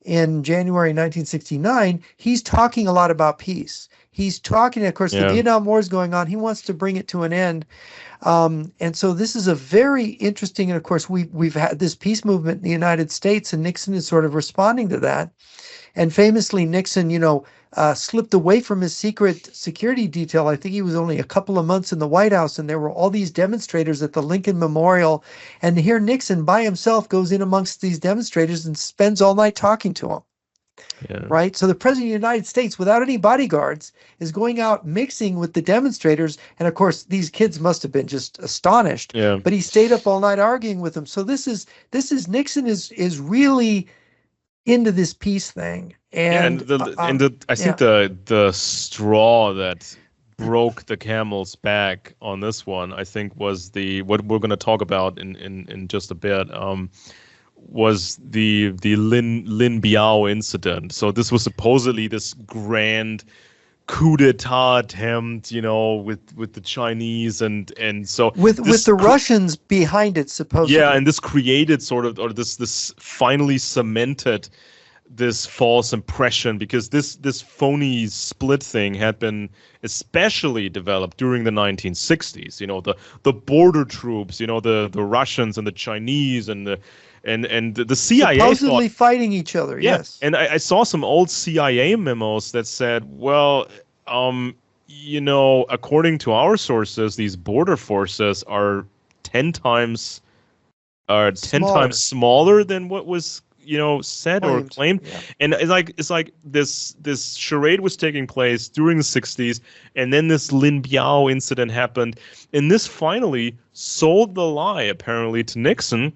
in January 1969, he's talking a lot about peace. He's talking, of course, the Vietnam War is going on. He wants to bring it to an end. And so this is a very interesting, and of course, we've had this peace movement in the United States, and Nixon is sort of responding to that. And famously, Nixon, slipped away from his secret security detail. I think he was only a couple of months in the White House, and there were all these demonstrators at the Lincoln Memorial. And here Nixon by himself goes in amongst these demonstrators and spends all night talking to them. Yeah. Right. So the president of the United States, without any bodyguards, is going out mixing with the demonstrators. And of course, these kids must have been just astonished. Yeah. But he stayed up all night arguing with them. So this is Nixon is really into this peace thing. And I think the straw that broke the camel's back on this one, I think, was what we're going to talk about in just a bit. Was the Lin Biao incident. So this was supposedly this grand coup d'etat attempt, with the Chinese and so with the Russians behind it, supposedly. Yeah, and this created this finally cemented this false impression, because this phony split thing had been especially developed during the 1960s. The border troops, the Russians and the Chinese and the CIA supposedly fighting each other. Yeah. Yes. And I saw some old CIA memos that said, well, according to our sources, these border forces are 10 times smaller than what was said claimed. Or claimed. Yeah. And it's like this charade was taking place during the 60s, and then this Lin Biao incident happened, and this finally sold the lie apparently to Nixon.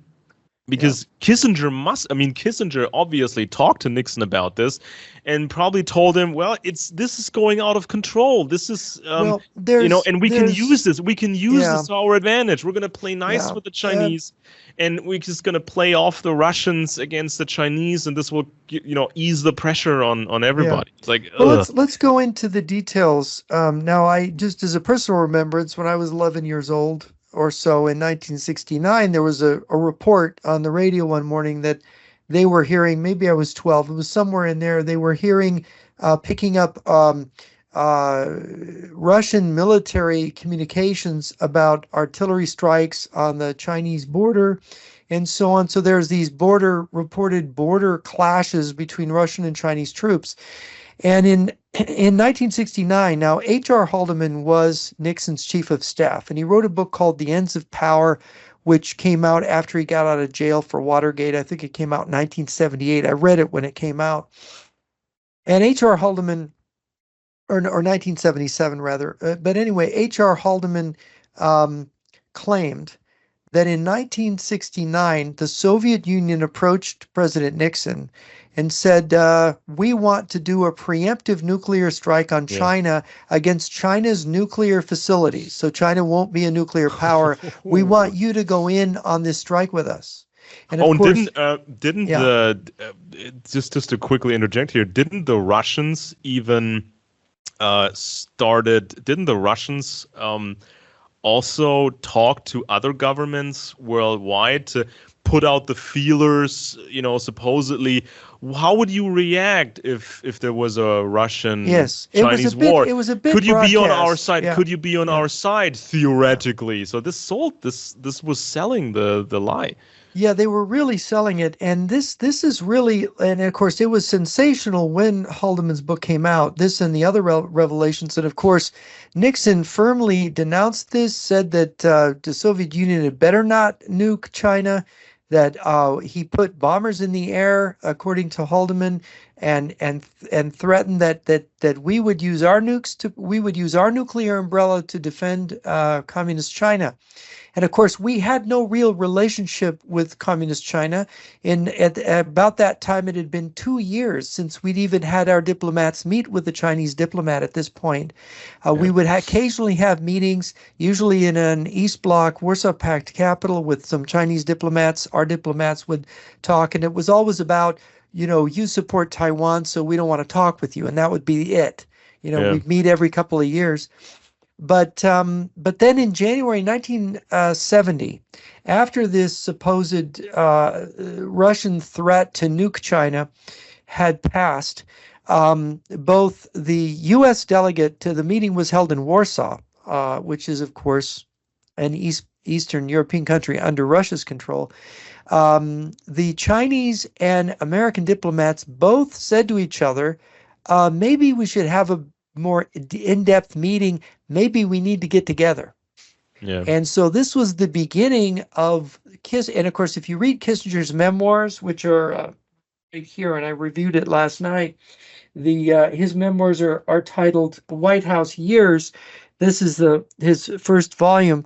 Because Kissinger obviously talked to Nixon about this, and probably told him, well, this is going out of control. This is, and we can use this. We can use this to our advantage. We're going to play nice with the Chinese, and we're just going to play off the Russians against the Chinese, and this will, ease the pressure on everybody. It's like, well, let's go into the details. Now, I just as a personal remembrance, when I was 11 years old or so in 1969, there was a report on the radio one morning that they were hearing, maybe I was 12, it was somewhere in there, they were hearing, picking up Russian military communications about artillery strikes on the Chinese border and so on. So there's these reported border clashes between Russian and Chinese troops. And in 1969, now H.R. Haldeman was Nixon's chief of staff, and he wrote a book called The Ends of Power, which came out after he got out of jail for Watergate. I think it came out in 1978. I read it when it came out. And H.R. Haldeman, or 1977 rather, but anyway, H.R. Haldeman claimed that in 1969, the Soviet Union approached President Nixon and said, we want to do a preemptive nuclear strike on China against China's nuclear facilities. So China won't be a nuclear power. We want you to go in on this strike with us. And of course, didn't just to quickly interject here, didn't the Russians even didn't the Russians also talk to other governments worldwide to put out the feelers, supposedly? How would you react if there was a Russian-Chinese war? It was a bit Could you broadcast. be on our side? Yeah. Could you be on our side theoretically? Yeah. So this was selling the lie. Yeah, they were really selling it. And this is really, and of course, it was sensational when Haldeman's book came out, this and the other revelations. And of course, Nixon firmly denounced this, said that the Soviet Union had better not nuke China, that he put bombers in the air, according to Haldeman, and threatened that we would use our nuclear umbrella to defend communist China. And of course, we had no real relationship with communist China. At about that time, it had been 2 years since we'd even had our diplomats meet with the Chinese diplomat at this point. We would occasionally have meetings, usually in an East Bloc, Warsaw Pact capital with some Chinese diplomats. Our diplomats would talk, and it was always about, you support Taiwan, so we don't want to talk with you. And that would be it. We'd meet every couple of years. But then in January 1970, after this supposed Russian threat to nuke China had passed, both the U.S. delegate to the meeting was held in Warsaw, which is, of course, an Eastern European country under Russia's control. The Chinese and American diplomats both said to each other, maybe we should have a more in-depth meeting. Maybe we need to get together. Yeah. And so this was the beginning of And of course, if you read Kissinger's memoirs, which are right here, and I reviewed it last night, his memoirs are titled White House Years. This is his first volume.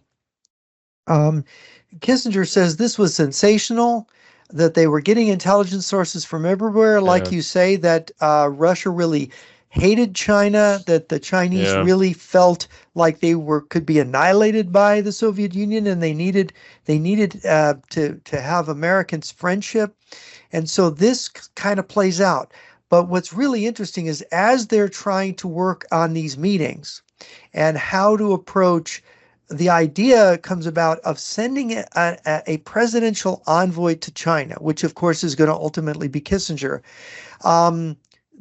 Kissinger says this was sensational, that they were getting intelligence sources from everywhere, like you say, that Russia really hated China, that the Chinese really felt like they could be annihilated by the Soviet Union, and they needed to have Americans' friendship. And so this kind of plays out. But what's really interesting is as they're trying to work on these meetings and how to approach, the idea comes about of sending a presidential envoy to China, which of course is going to ultimately be Kissinger.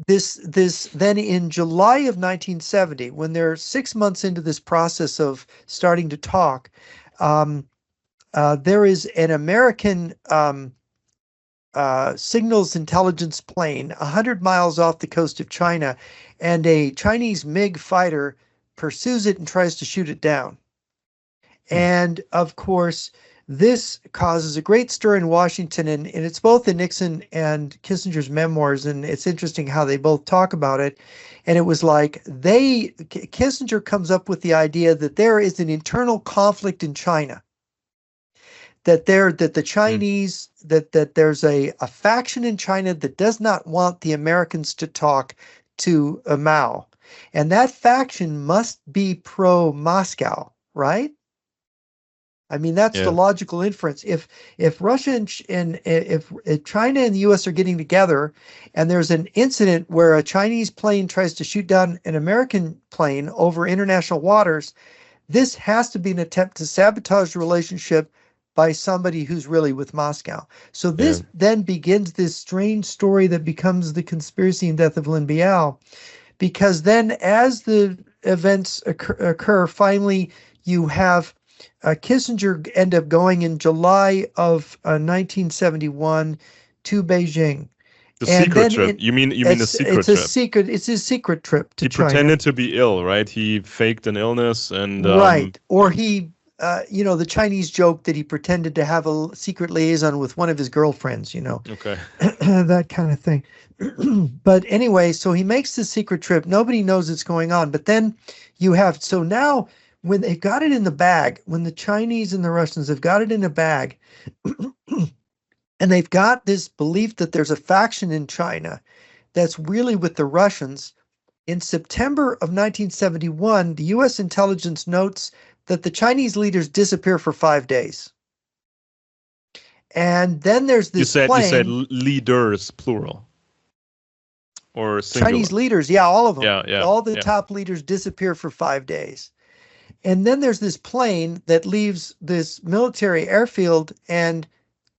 This then in July of 1970, when they're 6 months into this process of starting to talk, there is an American signals intelligence plane 100 miles off the coast of China, and a Chinese MiG fighter pursues it and tries to shoot it down. And of course, this causes a great stir in Washington, and it's both in Nixon and Kissinger's memoirs, and it's interesting how they both talk about it. And it was like Kissinger comes up with the idea that there is an internal conflict in China, that the Chinese, that there's a faction in China that does not want the Americans to talk to Mao, and that faction must be pro-Moscow, right? I mean, that's the logical inference. If Russia and if China and the U.S. are getting together, and there's an incident where a Chinese plane tries to shoot down an American plane over international waters, this has to be an attempt to sabotage the relationship by somebody who's really with Moscow. So this then begins this strange story that becomes the conspiracy and death of Lin Biao, because then as the events occur, finally you have Kissinger end up going in July of 1971 to Beijing. The secret trip. You mean the secret trip? It's a secret trip to China. He pretended to be ill, right? He faked an illness and right, or he the Chinese joke that he pretended to have a secret liaison with one of his girlfriends, Okay. that kind of thing. But anyway, so he makes the secret trip. Nobody knows what's going on. But then so now when they got it in the bag, when the Chinese and the Russians have got it in a bag, and they've got this belief that there's a faction in China that's really with the Russians. In September of 1971, the U.S. intelligence notes that the Chinese leaders disappear for 5 days. And then there's this plane. You said leaders, plural. Or singular. Chinese leaders, yeah, all of them. Yeah. All the top leaders disappear for 5 days. And then there's this plane that leaves this military airfield and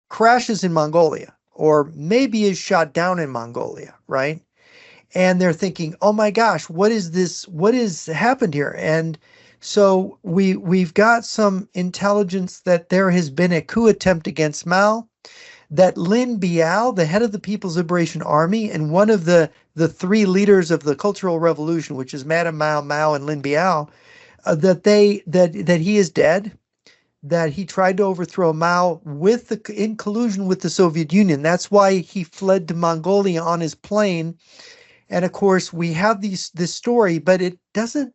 crashes in Mongolia, or maybe is shot down in Mongolia, right? And they're thinking, oh my gosh, what is this? What has happened here? And so we've got some intelligence that there has been a coup attempt against Mao, that Lin Biao, the head of the People's Liberation Army and one of the three leaders of the Cultural Revolution, which is Madame Mao, and Lin Biao, that he is dead, that he tried to overthrow Mao in collusion with the Soviet Union. That's why he fled to Mongolia on his plane. And of course, we have this story, but it doesn't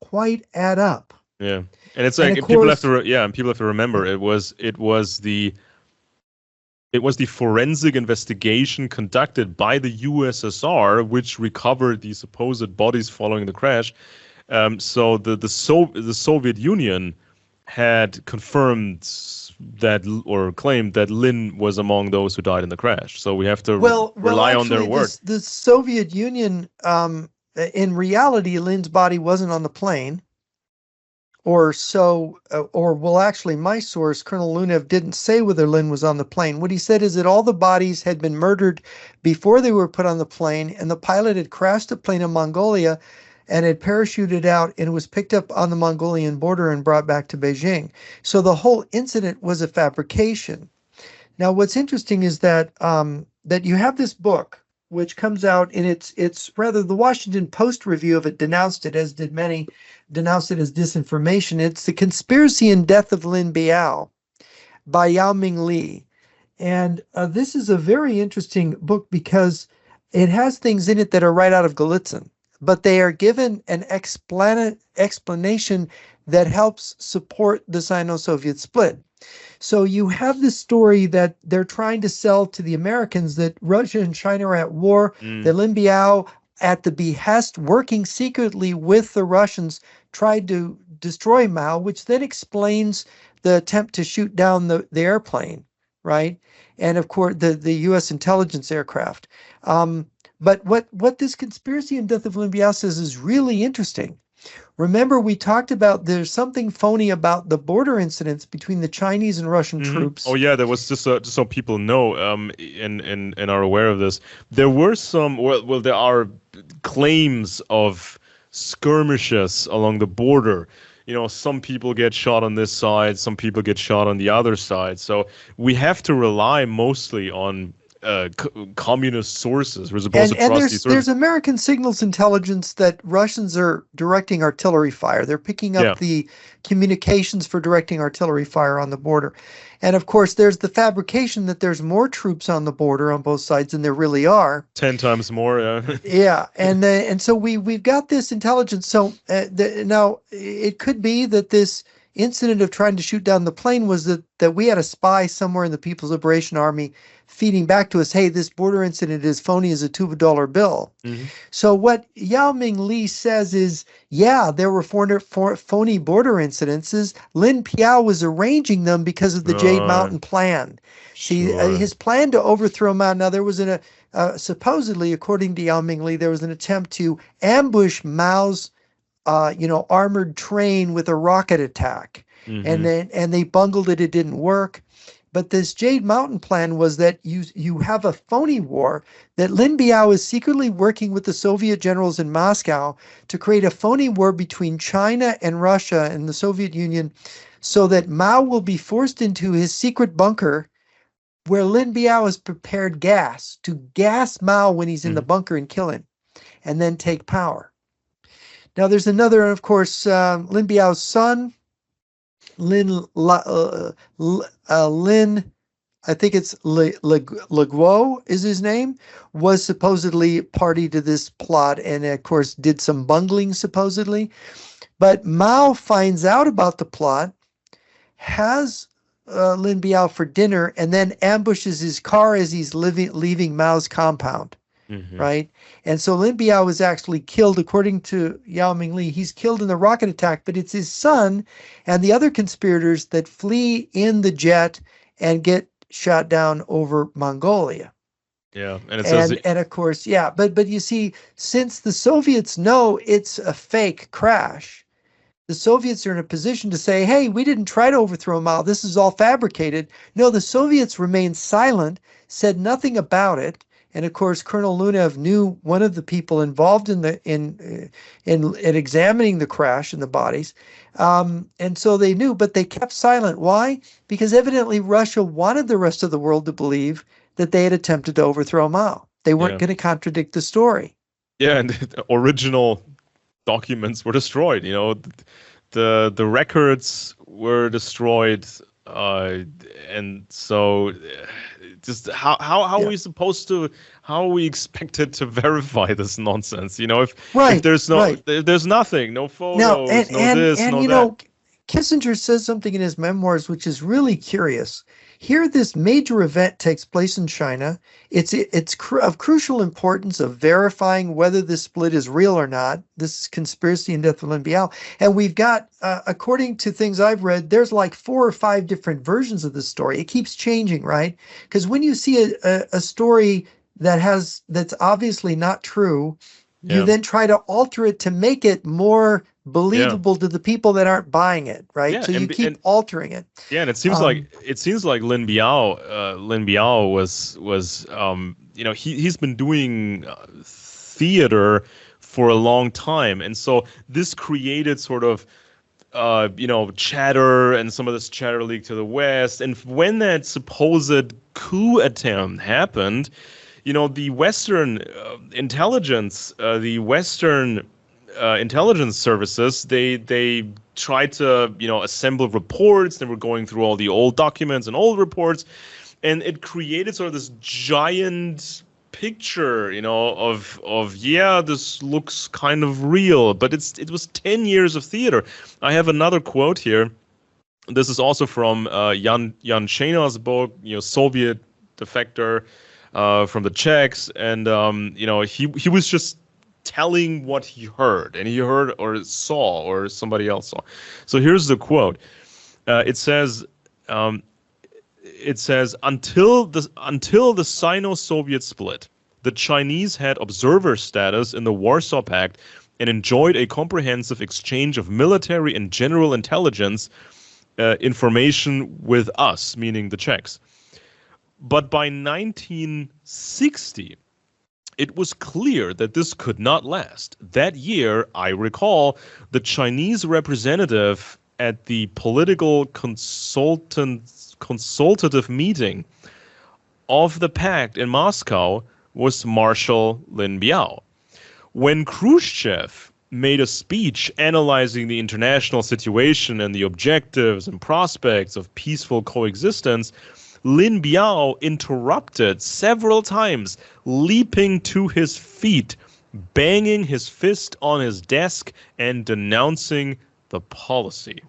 quite add up. Yeah, and it's like people have to remember it was the forensic investigation conducted by the USSR which recovered the supposed bodies following the crash. So the Soviet Union had confirmed that, or claimed that Lin was among those who died in the crash. So we have to rely on their word. The Soviet Union, in reality, Lin's body wasn't on the plane. Actually, my source, Colonel Lunev, didn't say whether Lin was on the plane. What he said is that all the bodies had been murdered before they were put on the plane, and the pilot had crashed the plane in Mongolia and had parachuted out, and was picked up on the Mongolian border and brought back to Beijing. So the whole incident was a fabrication. Now, what's interesting is that that you have this book, which comes out, and it's rather, the Washington Post review of it denounced it, as did many, denounced it as disinformation. It's The Conspiracy and Death of Lin Biao by Yao Ming Li. And this is a very interesting book because it has things in it that are right out of Golitsyn, but they are given an explanation that helps support the Sino-Soviet split. So you have this story that they're trying to sell to the Americans, that Russia and China are at war, that Lin Biao, at the behest, working secretly with the Russians, tried to destroy Mao, which then explains the attempt to shoot down the airplane, right? And of course, the U.S. intelligence aircraft. But what this Conspiracy and Death of Lin Biao says is really interesting. Remember, we talked about there's something phony about the border incidents between the Chinese and Russian troops. Oh yeah, there was just so people know and are aware of this. There were some. Well, there are claims of skirmishes along the border. Some people get shot on this side, some people get shot on the other side. So we have to rely mostly on communist sources. We're supposed to trust these sources. There's American signals intelligence that Russians are directing artillery fire. They're picking up the communications for directing artillery fire on the border. And of course, there's the fabrication that there's more troops on the border on both sides than there really are. 10 times more, yeah. Yeah, and so we've got this intelligence. So now it could be that this incident of trying to shoot down the plane was that we had a spy somewhere in the People's Liberation Army feeding back to us, hey, this border incident is phony as a $2 bill. Mm-hmm. So what Yao Ming Li says is, yeah, there were phony border incidences. Lin Biao was arranging them because of the Jade Mountain plan. See, his plan to overthrow Mao. Now, there was supposedly, according to Yao Ming Li, there was an attempt to ambush Mao's armored train with a rocket attack. Mm-hmm. And they bungled it. It didn't work. But this Jade Mountain plan was that you have a phony war, that Lin Biao is secretly working with the Soviet generals in Moscow to create a phony war between China and Russia and the Soviet Union, so that Mao will be forced into his secret bunker where Lin Biao has prepared gas to gas Mao when he's in the bunker and kill him, and then take power. Now, there's another, of course, Lin Biao's son Lin, I think it's Leguo is his name, was supposedly party to this plot and, of course, did some bungling, supposedly. But Mao finds out about the plot, has Lin Biao for dinner, and then ambushes his car as he's leaving Mao's compound. Mm-hmm. Right? And so Lin Biao was actually killed, according to Yao Mingli. He's killed in the rocket attack, but it's his son and the other conspirators that flee in the jet and get shot down over Mongolia. Yeah, and it says And of course, yeah, but you see, since the Soviets know it's a fake crash, the Soviets are in a position to say, hey, we didn't try to overthrow Mao. This is all fabricated. No, the Soviets remained silent, said nothing about it. And of course, Colonel Lunev knew one of the people involved in examining the crash and the bodies, and so they knew, but they kept silent. Why? Because evidently Russia wanted the rest of the world to believe that they had attempted to overthrow Mao. They weren't going to contradict the story. Yeah, and the original documents were destroyed. The records were destroyed, and so just how are we supposed to, how are we expected to verify this nonsense? If there's nothing, no photos, no this, no that. Kissinger says something in his memoirs which is really curious. Here, this major event takes place in China. It's of crucial importance of verifying whether this split is real or not. This conspiracy and death of Lin Biao. And we've got, according to things I've read, there's like 4 or 5 different versions of this story. It keeps changing, right? Because when you see a story that's obviously not true, you then try to alter it to make it more believable to the people that aren't buying it, right? Yeah, so you keep altering it. Yeah, and it seems like Lin Biao was he's been doing theater for a long time, and so this created sort of chatter, and some of this chatter leaked to the West. And when that supposed coup attempt happened, the Western intelligence, intelligence services, they tried to assemble reports. They were going through all the old documents and old reports, and it created sort of this giant picture of this looks kind of real, but it was 10 years of theater. I have another quote here. This is also from Jan Šejna's book, Soviet defector from the Czechs, and he was just telling what he heard, and he heard or saw or somebody else saw. So here's the quote. It says until the Sino-Soviet split, the Chinese had observer status in the Warsaw Pact and enjoyed a comprehensive exchange of military and general intelligence information with us, meaning the Czechs. But by 1960, it was clear that this could not last. That year, I recall, the Chinese representative at the political consultative meeting of the pact in Moscow was Marshal Lin Biao. When Khrushchev made a speech analyzing the international situation and the objectives and prospects of peaceful coexistence, Lin Biao interrupted several times, leaping to his feet, banging his fist on his desk, and denouncing the policy.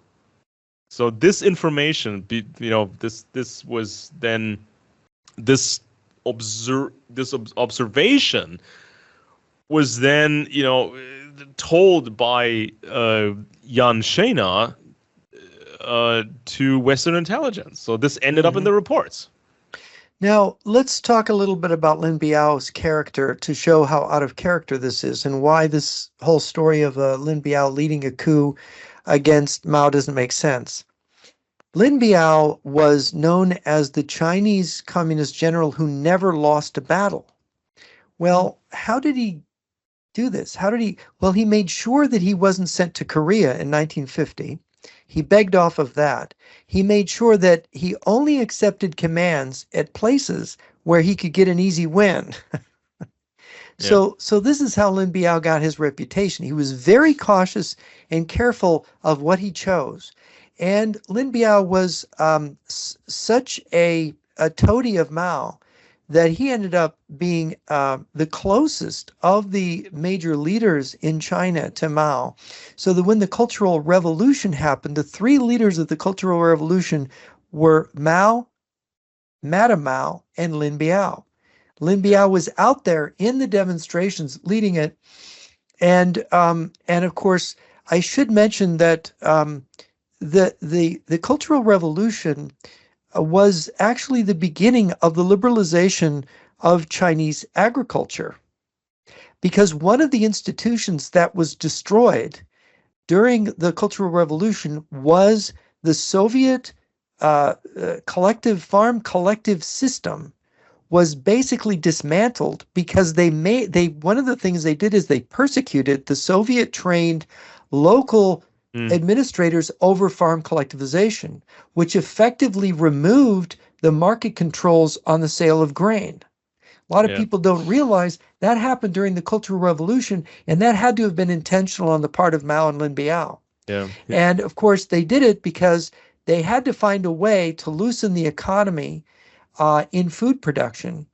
So this information, this was then this observation was then told by Jan Šejna to Western intelligence. So this ended up in the reports. Now, let's talk a little bit about Lin Biao's character to show how out of character this is and why this whole story of Lin Biao leading a coup against Mao doesn't make sense. Lin Biao was known as the Chinese communist general who never lost a battle. Well, how did he do this? Well, he made sure that he wasn't sent to Korea in 1950. He begged off of that. He made sure that he only accepted commands at places where he could get an easy win. So this is how Lin Biao got his reputation. He was very cautious and careful of what he chose. And Lin Biao was such a toady of Mao that he ended up being the closest of the major leaders in China to Mao. So that when the Cultural Revolution happened, the three leaders of the Cultural Revolution were Mao, Madame Mao, and Lin Biao. Lin Biao was out there in the demonstrations leading it. And of course, I should mention that the Cultural Revolution was actually the beginning of the liberalization of Chinese agriculture, because one of the institutions that was destroyed during the Cultural Revolution was the Soviet collective farm collective system was basically dismantled because one of the things they did is they persecuted the Soviet trained local administrators over farm collectivization, which effectively removed the market controls on the sale of grain. A lot of people don't realize that happened during the Cultural Revolution, and that had to have been intentional on the part of Mao and Lin Biao. And of course, they did it because they had to find a way to loosen the economy in food production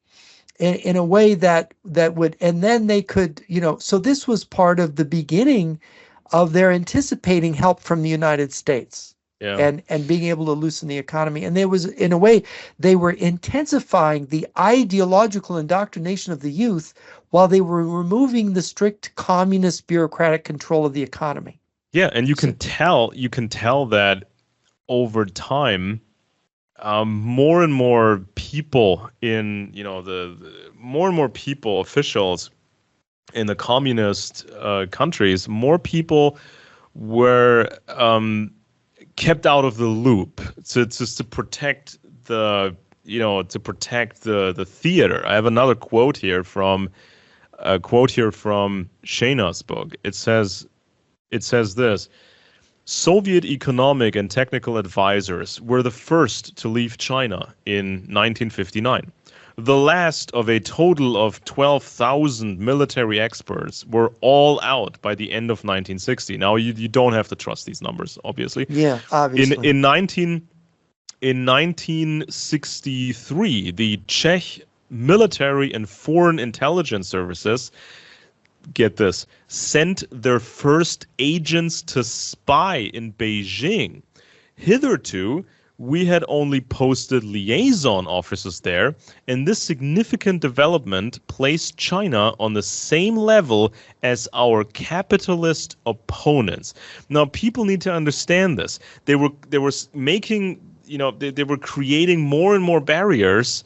in a way that would, and then they could, so this was part of the beginning of their anticipating help from the United States. And being able to loosen the economy. And there was, in a way, they were intensifying the ideological indoctrination of the youth while they were removing the strict communist bureaucratic control of the economy. Yeah, and you can tell that over time, more and more people in, more and more people, officials in the communist countries, more people were kept out of the loop to protect the theater. I have another quote here from Shayna's book. It says this: Soviet economic and technical advisors were the first to leave China in 1959. The last of a total of 12,000 military experts were all out by the end of 1960. Now, you don't have to trust these numbers, obviously. Yeah, obviously. In 1963, the Czech military and foreign intelligence services, get this, sent their first agents to spy in Beijing. Hitherto, we had only posted liaison officers there, and this significant development placed China on the same level as our capitalist opponents. Now, people need to understand this. They were making, they were creating more and more barriers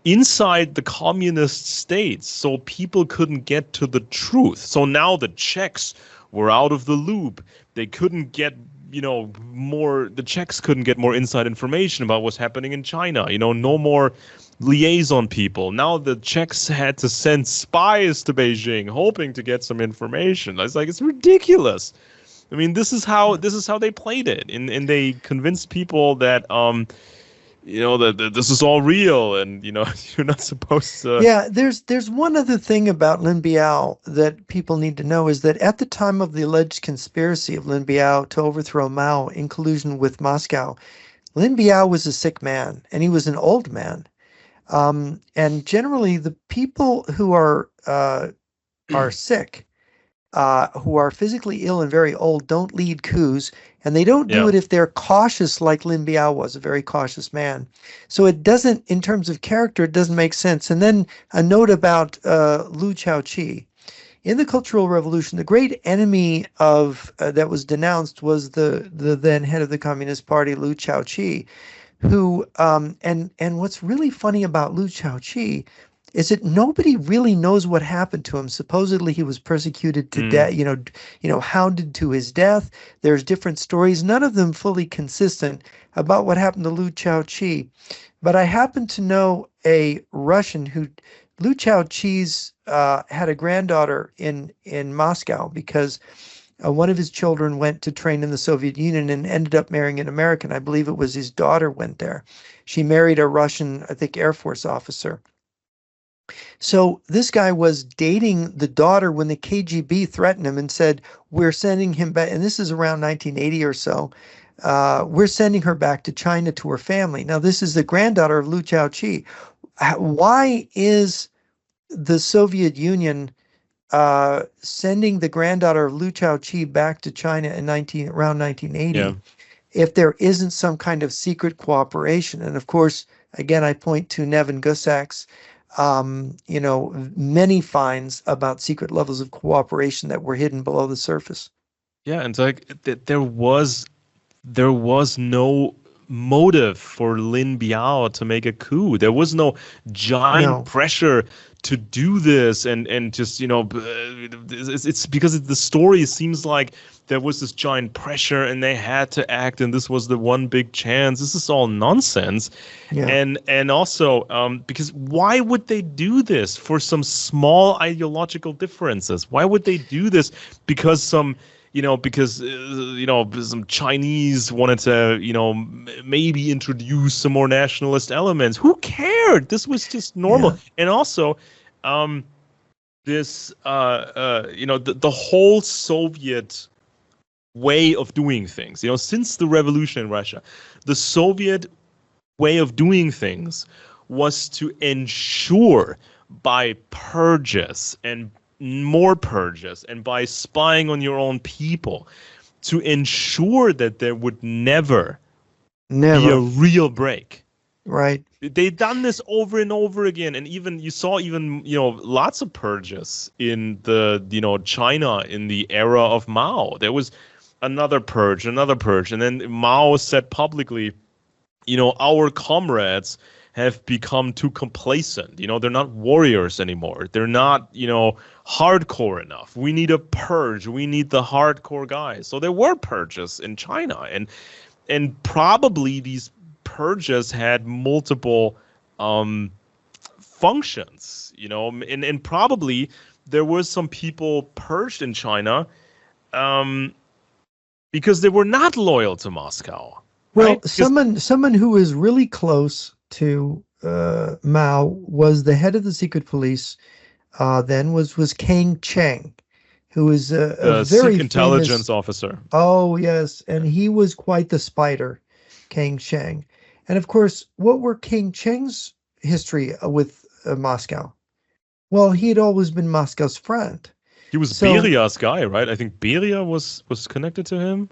inside the communist states, so people couldn't get to the truth. So now the Czechs were out of the loop. They couldn't get the Czechs couldn't get more inside information about what's happening in China. No more liaison people. Now the Czechs had to send spies to Beijing, hoping to get some information. It's ridiculous. I mean, this is how they played it, and they convinced people that that this is all real, and you're not supposed to. Yeah, there's one other thing about Lin Biao that people need to know, is that at the time of the alleged conspiracy of Lin Biao to overthrow Mao in collusion with Moscow, Lin Biao was a sick man, and he was an old man. And generally, the people who are sick, who are physically ill and very old, don't lead coups, and they don't do it if they're cautious, like Lin Biao was, a very cautious man. So it doesn't, in terms of character, it doesn't make sense. And then a note about Liu Shaoqi. In the Cultural Revolution, the great enemy of that was denounced was the then head of the Communist Party, Liu Shaoqi, who and what's really funny about Liu Shaoqi is that nobody really knows what happened to him. Supposedly he was persecuted to death, hounded to his death. There's different stories, none of them fully consistent, about what happened to Liu Shaoqi. But I happen to know a Russian who, Liu Shaoqi's had a granddaughter in Moscow, because one of his children went to train in the Soviet Union and ended up marrying an American. I believe it was his daughter went there. She married a Russian, I think, Air Force officer. So this guy was dating the daughter when the KGB threatened him and said, we're sending him back. And this is around 1980 or so. we're sending her back to China to her family. Now, this is the granddaughter of Liu Shaoqi. Why is the Soviet Union sending the granddaughter of Liu Shaoqi back to China in around 1980 if there isn't some kind of secret cooperation? And of course, again, I point to Nevin Gusak's, many finds about secret levels of cooperation that were hidden below the surface. Yeah, and like there was no motive for Lin Biao to make a coup. There was no giant pressure to do this, and just it's because the story seems like there was this giant pressure and they had to act, and this was the one big chance. This is all nonsense. And also because why would they do this for some small ideological differences? Why would they do this because some some Chinese wanted to, maybe introduce some more nationalist elements? Who cared? This was just normal. And also, the whole Soviet way of doing things, since the revolution in Russia, the Soviet way of doing things was to ensure by purges and more purges and by spying on your own people to ensure that there would never be a real break. Right. They've done this over and over again. And you saw lots of purges in the, China in the era of Mao. There was another purge. And then Mao said publicly, our comrades have become too complacent. They're not warriors anymore. They're not, hardcore enough. We need a purge. We need the hardcore guys. So there were purges in China, and probably these purges had multiple functions, and probably there were some people purged in China because they were not loyal to Moscow. Well, right? someone who is really close to Mao was the head of the secret police. Then was Kang Cheng, who is a very intelligence officer. Oh yes, and he was quite the spider, Kang Cheng. And of course, what were Kang Cheng's history with Moscow? Well, he had always been Moscow's friend. He was Beria's guy, right? I think Beria was connected to him.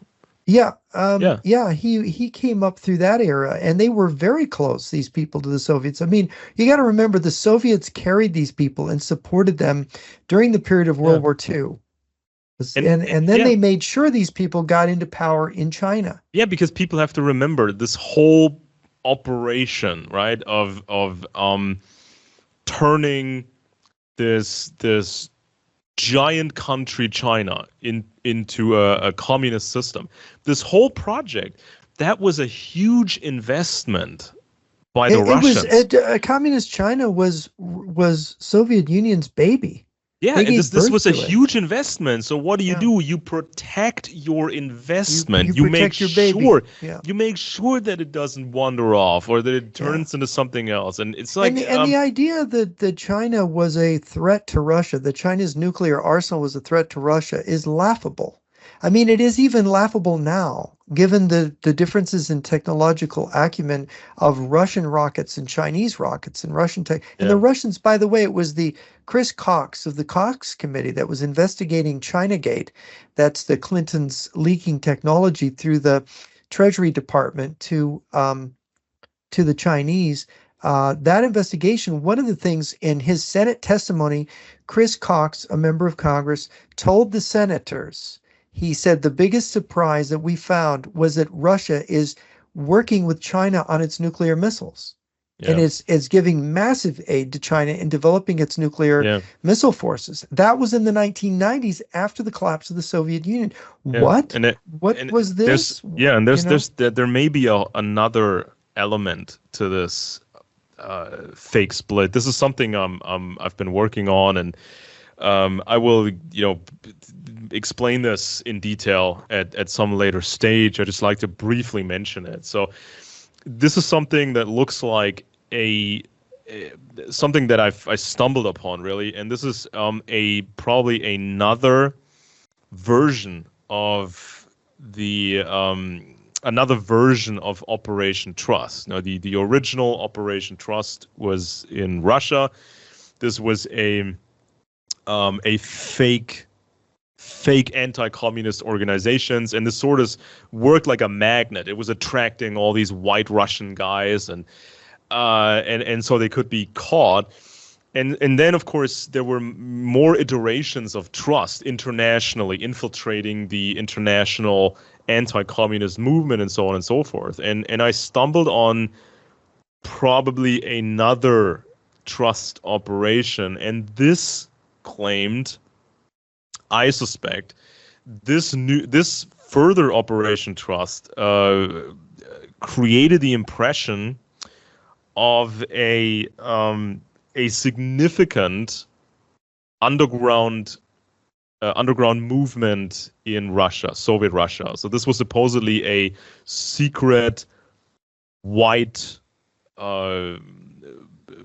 Yeah, he came up through that era, and they were very close, these people, to the Soviets. I mean, you got to remember the Soviets carried these people and supported them during the period of World War II. And then they made sure these people got into power in China. Yeah, because people have to remember this whole operation, right, of turning this giant country, China, into a communist system. This whole project, that was a huge investment by the Russians. Communist China was Soviet Union's baby. Yeah, and this was a huge investment. So what do? You protect your investment. You make sure you make sure that it doesn't wander off or that it turns into something else. And it's like the idea that China was a threat to Russia, that China's nuclear arsenal was a threat to Russia, is laughable. I mean, it is even laughable now, given the differences in technological acumen of Russian rockets and Chinese rockets and Russian tech. And the Russians, by the way, it was the Chris Cox of the Cox Committee that was investigating Chinagate. That's the Clintons leaking technology through the Treasury Department to the Chinese. That investigation, one of the things in his Senate testimony, Chris Cox, a member of Congress, told the senators, he said the biggest surprise that we found was that Russia is working with China on its nuclear missiles. Yeah. And it's giving massive aid to China in developing its nuclear missile forces. That was in the 1990s after the collapse of the Soviet Union. Yeah. What was this? There may be another element to this fake split. This is something I've been working on, and I will explain this in detail at some later stage. I just like to briefly mention it. So this is something that looks like something that I stumbled upon, really, and this is probably another version of the another version of Operation Trust. Now, the original Operation Trust was in Russia. This was a fake anti-communist organizations, and this sort of worked like a magnet. It was attracting all these white Russian guys, and so they could be caught. And then, of course, there were more iterations of trust internationally, infiltrating the international anti-communist movement and so on and so forth. And I stumbled on probably another trust operation, and this claimed, I suspect, this further Operation Trust created the impression of a significant underground movement in Russia, Soviet Russia. So this was supposedly a secret white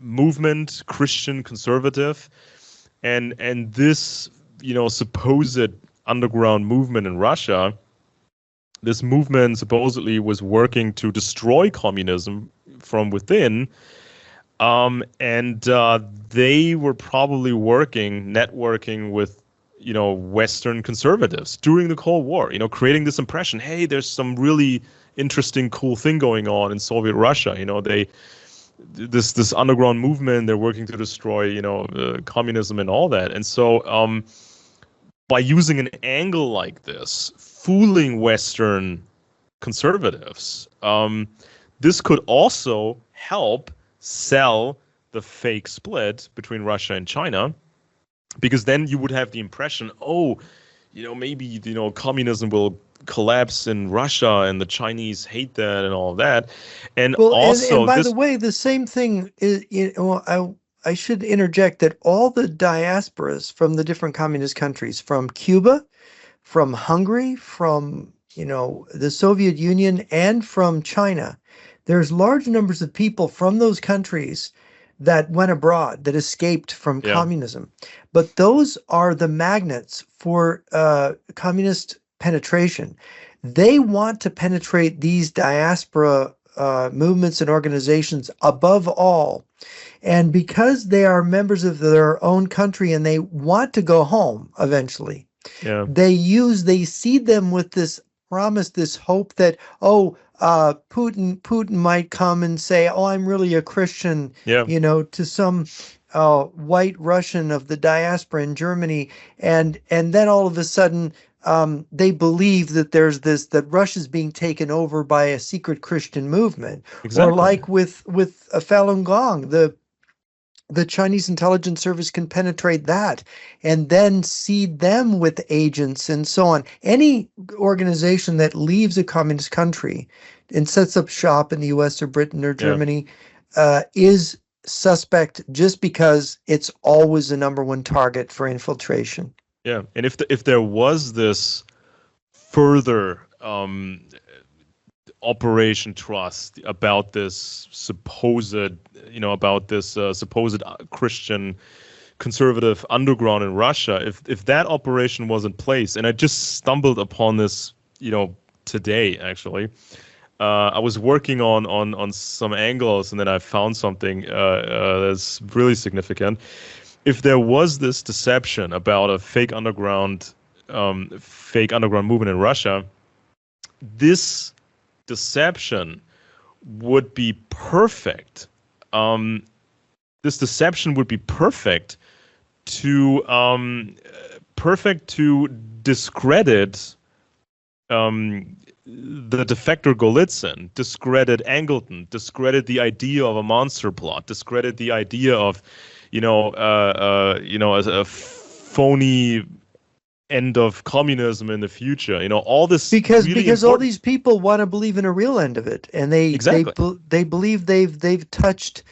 movement, Christian conservative, and this, supposed underground movement in Russia. This movement supposedly was working to destroy communism from within. And they were probably networking with, Western conservatives during the Cold War, creating this impression, hey, there's some really interesting, cool thing going on in Soviet Russia. This underground movement, they're working to destroy, communism and all that. And so by using an angle like this, fooling Western conservatives, this could also help sell the fake split between Russia and China, because then you would have the impression, maybe, communism will collapse in Russia and the Chinese hate that and all of that. And and by the way, the same thing is, I should interject that all the diasporas from the different communist countries, from Cuba, from Hungary, from, the Soviet Union, and from China, there's large numbers of people from those countries that went abroad, that escaped from communism. But those are the magnets for communist penetration. They want to penetrate these diaspora movements and organizations above all. And because they are members of their own country and they want to go home eventually, they seed them with this promise, this hope that, Putin might come and say, I'm really a Christian, to some white Russian of the diaspora in Germany. And then all of a sudden, they believe that that Russia's being taken over by a secret Christian movement. Exactly. Or like with Falun Gong, the Chinese intelligence service can penetrate that and then seed them with agents and so on. Any organization that leaves a communist country and sets up shop in the US or Britain or Germany is suspect, just because it's always the number one target for infiltration. Yeah, and if there was this further Operation Trust about this supposed, supposed Christian conservative underground in Russia, if that operation was in place, and I just stumbled upon this, today actually, I was working on some angles, and then I found something that's really significant. If there was this deception about a fake underground movement in Russia, this deception would be perfect. This deception would be perfect to discredit the defector Golitsyn, discredit Angleton, discredit the idea of a monster plot, discredit the idea of, a phony end of communism in the future. All this, because all these people want to believe in a real end of it, and they believe they've touched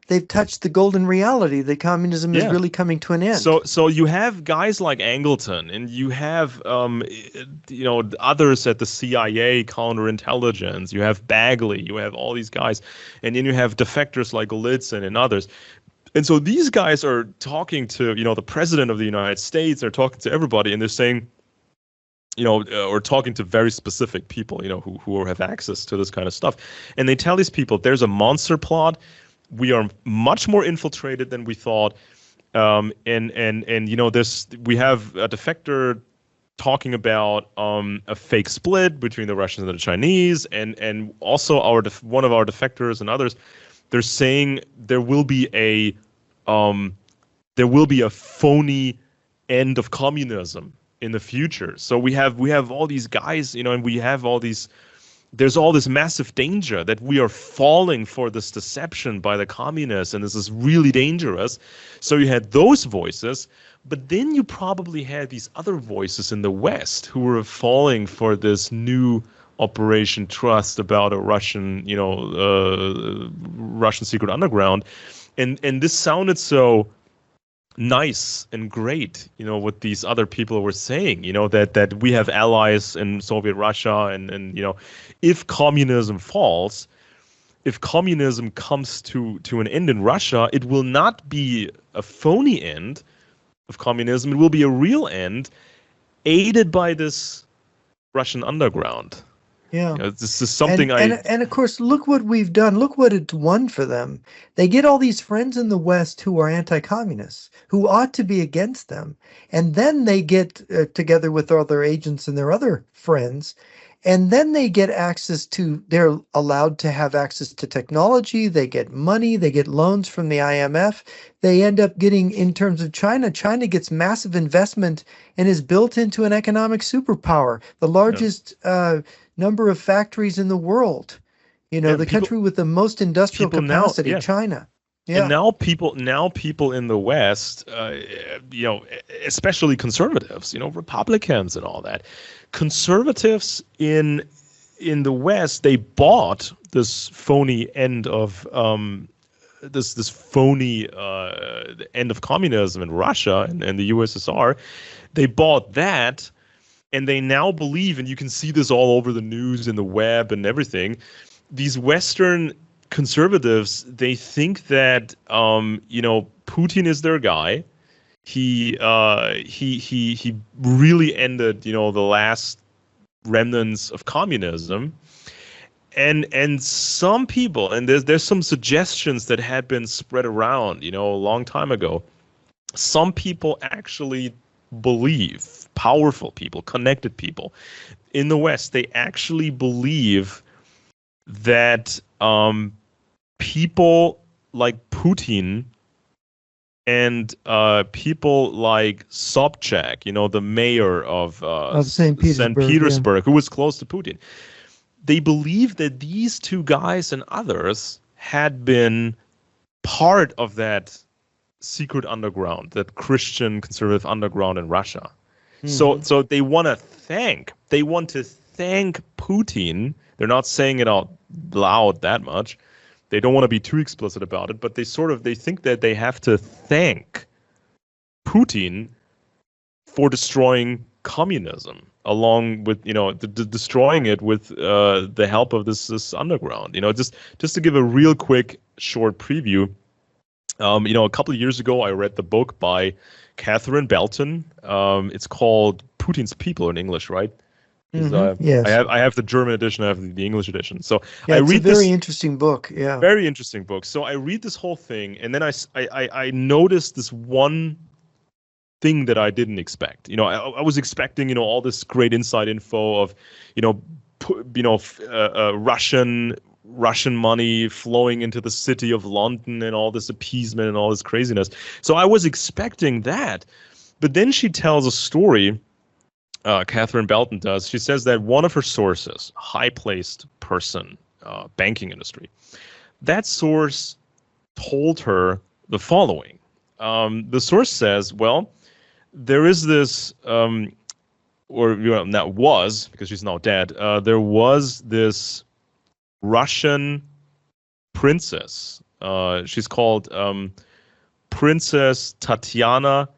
the golden reality that communism is really coming to an end. So you have guys like Angleton, and you have others at the CIA, counterintelligence. You have Bagley, you have all these guys, and then you have defectors like Golitsyn and others. And so these guys are talking to the president of the United States. They're talking to everybody, and they're saying, or talking to very specific people, who have access to this kind of stuff. And they tell these people, there's a monster plot. We are much more infiltrated than we thought. And we have a defector talking about a fake split between the Russians and the Chinese, and also one of our defectors and others, they're saying there will be a phony end of communism in the future. So we have all these guys, and we have all these. There's all this massive danger that we are falling for this deception by the communists, and this is really dangerous. So you had those voices, but then you probably had these other voices in the West who were falling for this new Operation Trust about a Russian, Russian secret underground, and this sounded so nice and great, what these other people were saying, that we have allies in Soviet Russia, and if communism falls, if communism comes to an end in Russia, it will not be a phony end of communism. It will be a real end, aided by this Russian underground. Yeah. This is something and of course, look what we've done. Look what it's won for them. They get all these friends in the West who are anti-communists, who ought to be against them. And then they get together with other agents and their other friends. And then they get they're allowed to have access to technology. They get money. They get loans from the IMF. They end up getting, in terms of China gets massive investment and is built into an economic superpower, the largest number of factories in the world. The country with the most industrial capacity, China. Yeah. And now people in the West, especially conservatives, Republicans and all that, conservatives in the West, they bought this phony end of this phony end of communism in Russia and the USSR. They bought that, and they now believe, and you can see this all over the news and the web and everything, these Western conservatives, they think that Putin is their guy. He really ended the last remnants of communism, and some people, and there's some suggestions that had been spread around a long time ago. Some people actually believe, powerful people, connected people in the West, they actually believe that people like Putin and people like Sobchak, the mayor of St. Petersburg, who was close to Putin, they believe that these two guys and others had been part of that secret underground, that Christian conservative underground in Russia. Mm-hmm. So they want to thank Putin. They're not saying it out loud that much. They don't want to be too explicit about it, but they think that they have to thank Putin for destroying communism, along with destroying it with the help of this underground. Just to give a real quick short preview. A couple of years ago, I read the book by Catherine Belton. It's called Putin's People in English, right? Mm-hmm. Yes. I have the German edition. I have the English edition. So yeah, it's a very interesting book. Yeah, very interesting book. So I read this whole thing, and then I noticed this one thing that I didn't expect. I was expecting all this great inside info of Russian money flowing into the city of London and all this appeasement and all this craziness. So I was expecting that, but then she tells a story. Catherine Belton does. She says that one of her sources, high-placed person, banking industry, that source told her the following. The source says, well, there is this, that was, because she's now dead, there was this Russian princess. She's called Princess Tatiana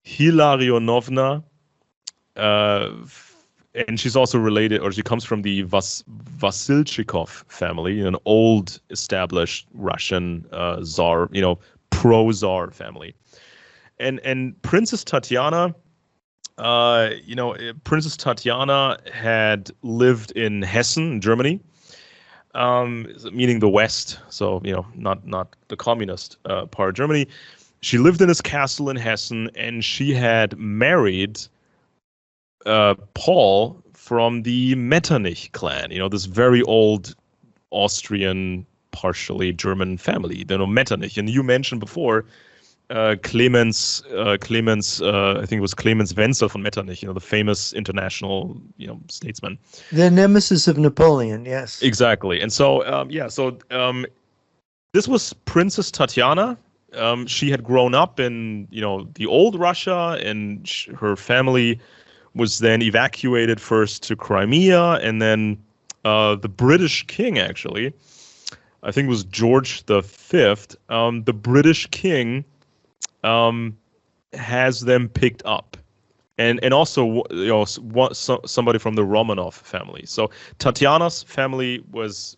Hilarionovna. And she's also related, or she comes from the Vasilchikov family, an old established Russian Tsar, pro-Tsar family. And Princess Tatiana Princess Tatiana had lived in Hessen, Germany, meaning the West. So, not the communist part of Germany. She lived in this castle in Hessen, and she had married Paul from the Metternich clan. this very old Austrian, partially German family. Metternich. And you mentioned before Clemens, I think it was Clemens Wenzel von Metternich, the famous international, statesman. The nemesis of Napoleon, yes. Exactly. And so, this was Princess Tatiana. She had grown up in, the old Russia, and her family was then evacuated first to Crimea, and then the British king, actually, I think it was George V, the British king has them picked up, and also somebody from the Romanov family. So Tatiana's family was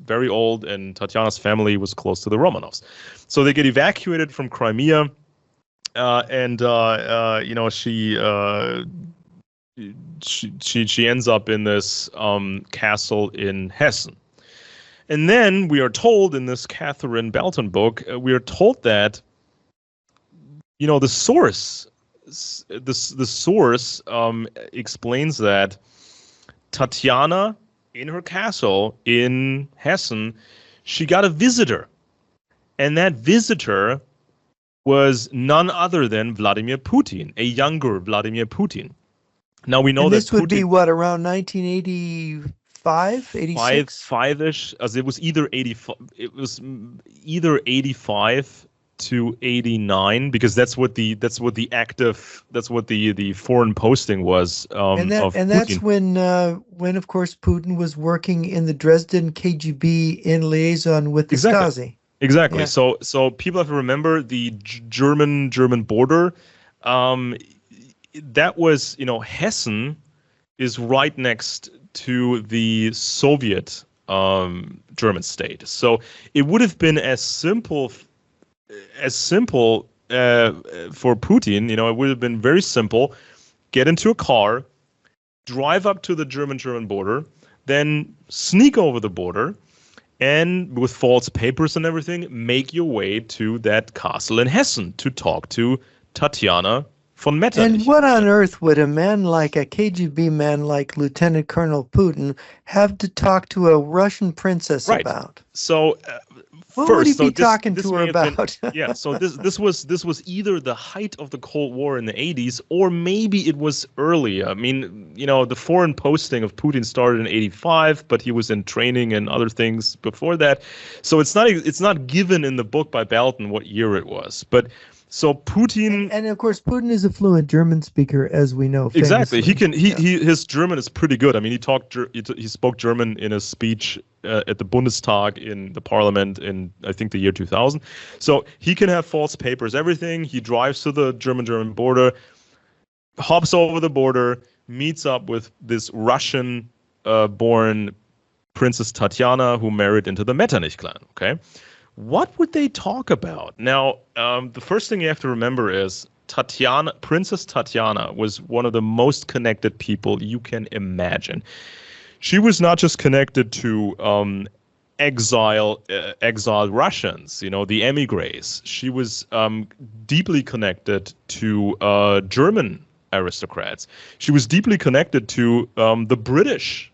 very old, and Tatiana's family was close to the Romanovs. So they get evacuated from Crimea, and she ends up in this castle in Hessen. And then we are told in this Catherine Belton book, we are told that the source explains that Tatiana, in her castle in Hessen, she got a visitor, and that visitor was none other than Vladimir Putin, a younger Vladimir Putin. Now we know that this would be what, around 1985, 86? Five-ish. As it was either 85. It was either 85 to 89, because that's what the foreign posting was. That's when of course Putin was working in the Dresden KGB in liaison with the Stasi. Exactly. Yeah. So people have to remember the German border. That was, Hessen is right next to the Soviet German state. So it would have been as simple for Putin. It would have been very simple. Get into a car, drive up to the German border, then sneak over the border, and with false papers and everything, make your way to that castle in Hessen to talk to Tatiana von Metternich. And what on earth would a KGB man like Lieutenant Colonel Putin have to talk to a Russian princess about? So, what would he be talking to her about? So this was either the height of the Cold War in the 80s, or maybe it was earlier. I mean, the foreign posting of Putin started in 85, but he was in training and other things before that. So it's not given in the book by Belton what year it was, but. So Putin, and of course Putin is a fluent German speaker, as we know. Famously. Exactly, his German is pretty good. I mean, he spoke German in a speech at the Bundestag in the parliament in, I think, the year 2000. So he can have false papers, everything. He drives to the German border, hops over the border, meets up with this Russian born Princess Tatiana, who married into the Metternich clan. Okay. What would they talk about? Now, the first thing you have to remember is Princess Tatiana was one of the most connected people you can imagine. She was not just connected to exiled Russians, the émigrés. She was deeply connected to German aristocrats. She was deeply connected to the British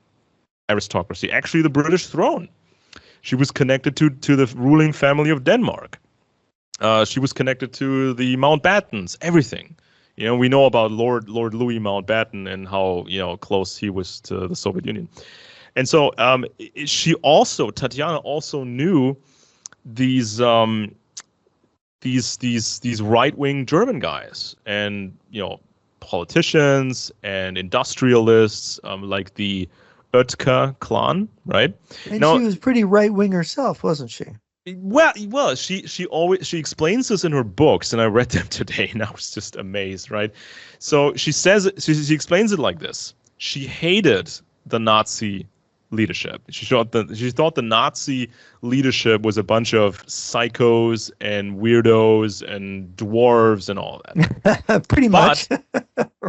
aristocracy, actually the British throne. She was connected to the ruling family of Denmark. She was connected to the Mountbattens, everything. We know about Lord Louis Mountbatten and how, close he was to the Soviet Union. And so Tatiana also knew these right-wing German guys and, politicians and industrialists, like the Oetker clan, right? And she was pretty right-wing herself, wasn't she? Well, she explains this in her books, and I read them today, and I was just amazed, right? So she explains it like this: she hated the Nazi leadership. She thought the Nazi leadership was a bunch of psychos and weirdos and dwarves and all that. Pretty much.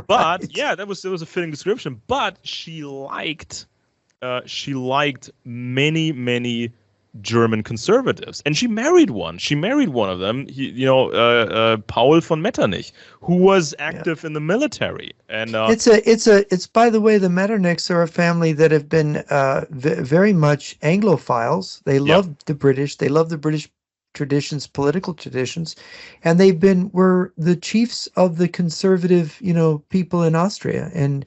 But yeah, that was a fitting description. But she liked many German conservatives, and she married one. She married one of them. Paul von Metternich, who was active in the military. And it's by the way, the Metternichs are a family that have been very much Anglophiles. They love the British. They love the British traditions, political traditions, and were the chiefs of the conservative, people in Austria, and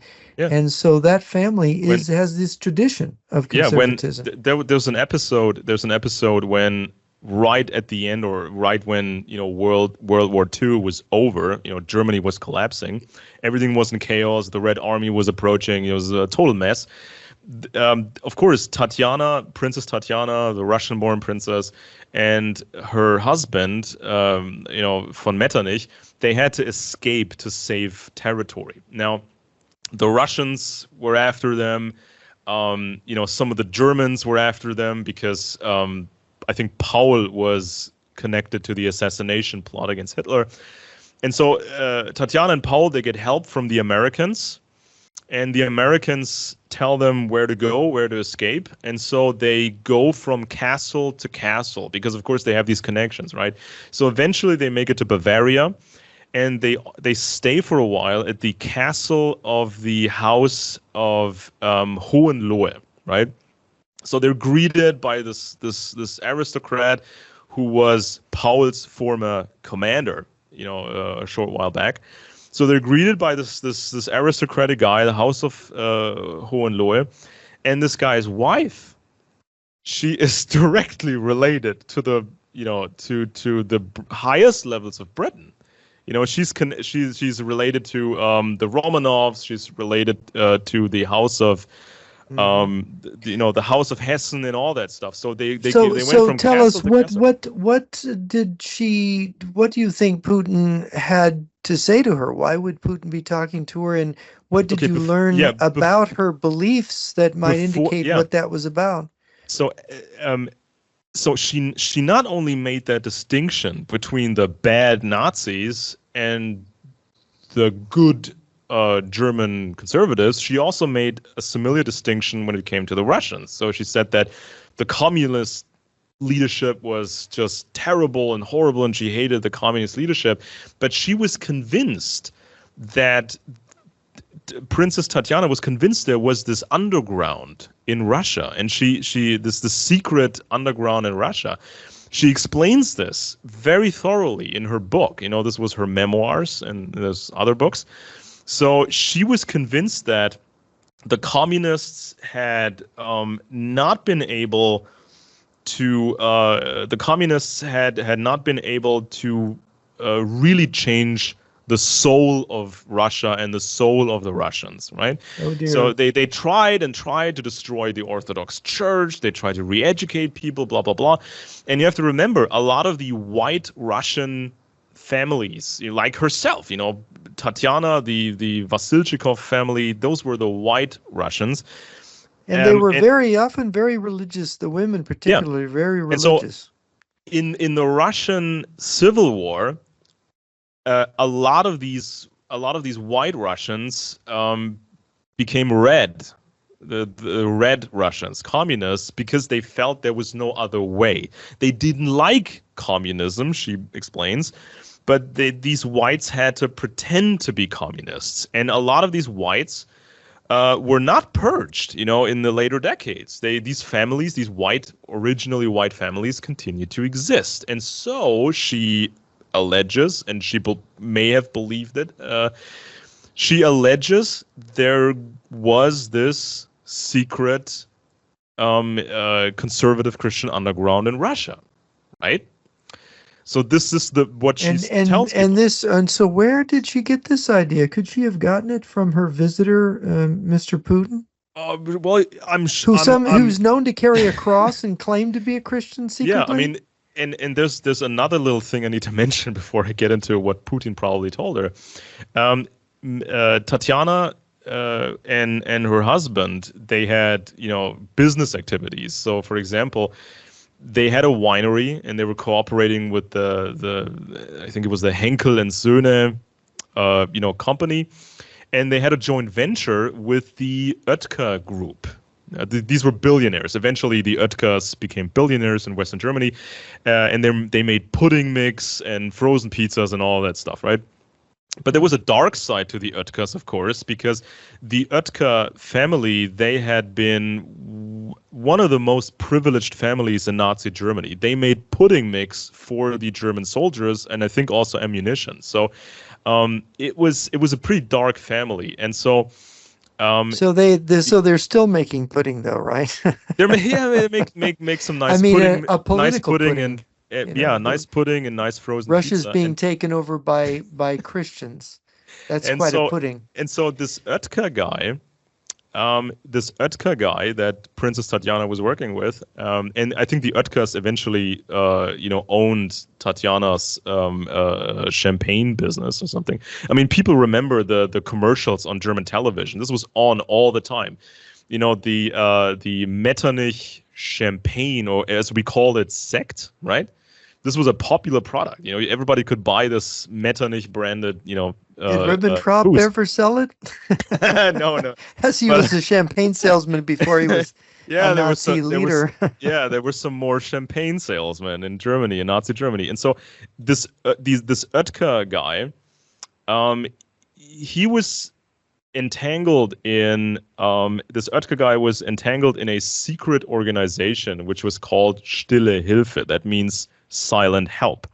so that family has this tradition of conservatism. There's an episode when right at the end, or right when World War II was over, Germany was collapsing, everything was in chaos, the Red Army was approaching, it was a total mess. Of course, Princess Tatiana, the Russian-born princess, and her husband, von Metternich, they had to escape to save territory. Now, the Russians were after them. Some of the Germans were after them because I think Paul was connected to the assassination plot against Hitler. And so Tatiana and Paul, they get help from the Americans. And the Americans tell them where to go, where to escape. And so they go from castle to castle because, of course, they have these connections, right? So eventually they make it to Bavaria, and they stay for a while at the castle of the House of Hohenlohe, right? So they're greeted by this aristocrat who was Paul's former commander, a short while back. So they're greeted by this aristocratic guy, the House of Hohenlohe, and this guy's wife. She is directly related to the to the highest levels of Britain. She's related to the Romanovs. She's related to the House of the House of Hessen and all that stuff. So they went from tell castle us to what castle. what do you think Putin had to say to her? Why would Putin be talking to her, and what did you learn about her beliefs that might indicate what that was about? So she not only made that distinction between the bad Nazis and the good German conservatives, she also made a similar distinction when it came to the Russians. So she said that the communist leadership was just terrible and horrible, and she hated the communist leadership. But she was convinced that Princess Tatiana was convinced there was this underground in Russia, and the secret underground in Russia. She explains this very thoroughly in her book. This was her memoirs, and there's other books. So she was convinced that the communists had not been able to really change the soul of Russia and the soul of the Russians, right? Oh dear. So they tried to destroy the Orthodox Church. They tried to re-educate people, blah, blah, blah. And you have to remember, a lot of the white Russian families, like herself, Tatiana, the Vasilchikov family, those were the white Russians. And they were very often very religious, the women particularly, very religious. And so in the Russian Civil War, a lot of these white Russians became red, the red Russians, communists, because they felt there was no other way. They didn't like communism, she explains, but these whites had to pretend to be communists. And a lot of these whites were not purged, in the later decades. These families, these originally white families, continued to exist. And so she alleges, and she may have believed it, she alleges there was this secret conservative Christian underground in Russia, right? So this is what she tells people. And so where did she get this idea? Could she have gotten it from her visitor, Mr. Putin? Well, who's known to carry a cross and claim to be a Christian secretly? Yeah, I mean, and there's another little thing I need to mention before I get into what Putin probably told her. Tatiana and her husband, they had, business activities. So, for example, they had a winery and they were cooperating with the I think it was the Henkel and Söhne, company, and they had a joint venture with the Oetker Group. These were billionaires. Eventually, the Oetkers became billionaires in Western Germany, and they made pudding mix and frozen pizzas and all that stuff, right? But there was a dark side to the Oetkers, of course, because the Oetker family, they had been one of the most privileged families in Nazi Germany. They made pudding mix for the German soldiers and I think also ammunition. So it was a pretty dark family. And so so they're still making pudding though, right? they make some nice pudding, a political pudding pudding. and nice pudding and nice frozen Russia's pizza. being taken over by Christians. That's quite a pudding. And so this Oetker guy that Princess Tatiana was working with, and I think the Oetkers eventually, owned Tatiana's champagne business or something. I mean, people remember the commercials on German television. This was on all the time. The Metternich champagne, or as we call it, sect, right? This was a popular product. Everybody could buy this Metternich branded, Did Ribbentrop ever sell it? No. As he was a champagne salesman before he was a Nazi leader. There were some more champagne salesmen in Germany, in Nazi Germany. And so this Oetker guy, he was entangled in this Oetker guy was entangled in a secret organization which was called Stille Hilfe. That means silent help.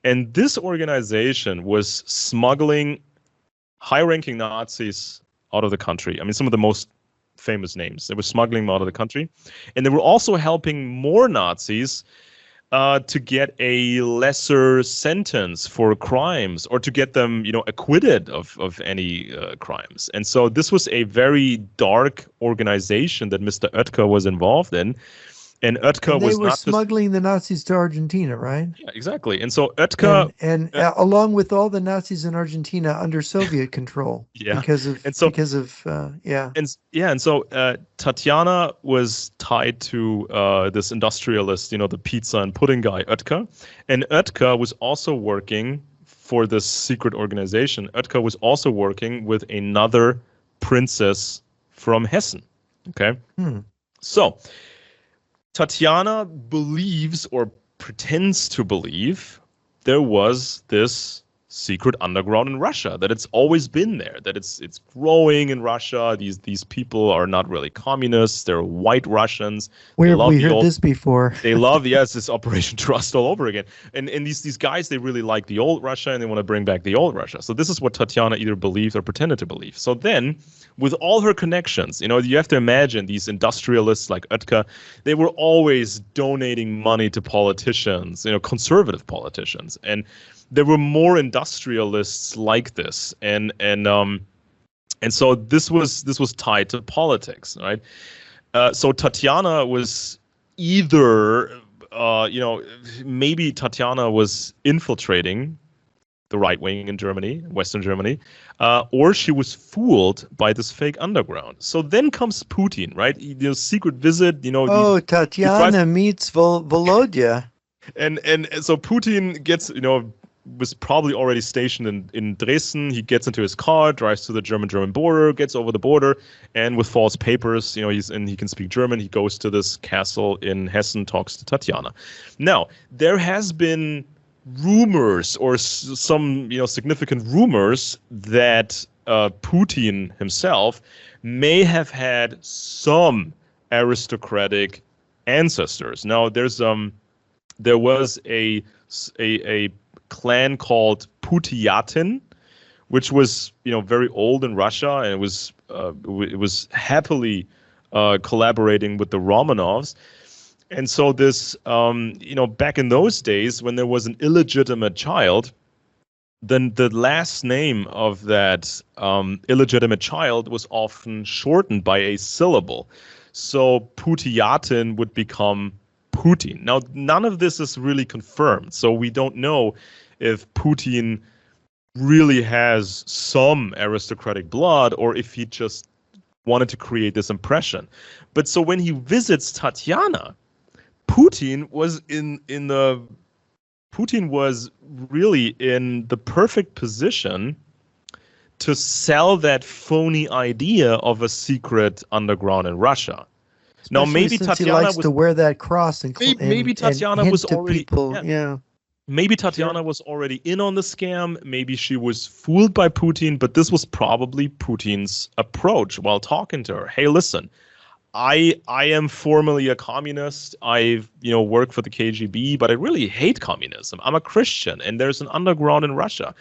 And this organization was smuggling high-ranking Nazis out of the country. I mean, some of the most famous names. They were smuggling them out of the country. And they were also helping more Nazis to get a lesser sentence for crimes, or to get them, acquitted of any crimes. And so this was a very dark organization that Mr. Oetker was involved in. And Oetker was not smuggling the Nazis to Argentina, right? Yeah, exactly. And so Oetker, and along with all the Nazis in Argentina under Soviet control, because of Tatiana was tied to this industrialist, the pizza and pudding guy Oetker, and Oetker was also working for this secret organization. Oetker was also working with another princess from Hessen. Okay, so Tatiana believes, or pretends to believe, there was this secret underground in Russia, that it's always been there, that it's growing in Russia. These people are not really communists. They're white Russians. We heard this before. They love, this Operation Trust all over again. And these guys, they really like the old Russia and they want to bring back the old Russia. So this is what Tatiana either believed or pretended to believe. So then, with all her connections, you have to imagine these industrialists like Oetker, they were always donating money to politicians, conservative politicians. And there were more industrialists like this, and so this was tied to politics, right? So Tatiana was either, maybe Tatiana was infiltrating the right wing in Germany, Western Germany, or she was fooled by this fake underground. So then comes Putin, right? Secret visit, Tatiana meets Volodya. And so Putin gets, was probably already stationed in Dresden. He gets into his car, drives to the German border, gets over the border, and with false papers, he can speak German. He goes to this castle in Hessen, talks to Tatiana. Now, there has been rumors, or some significant rumors, that Putin himself may have had some aristocratic ancestors. Now, there was a clan called Putiatin, which was very old in Russia, and it was happily collaborating with the Romanovs. And so this back in those days, when there was an illegitimate child, then the last name of that illegitimate child was often shortened by a syllable. So Putiatin would become Putin. Now, none of this is really confirmed, so we don't know if Putin really has some aristocratic blood or if he just wanted to create this impression. But so when he visits Tatiana, Putin was really in the perfect position to sell that phony idea of a secret underground in Russia. Especially now, maybe since Tatiana he likes to wear that cross and maybe Tatiana was already people, Maybe Tatiana was already in on the scam. Maybe she was fooled by Putin, but this was probably Putin's approach while talking to her. Hey, listen, I am formally a communist. I've work for the KGB, but I really hate communism. I'm a Christian, and there's an underground in Russia.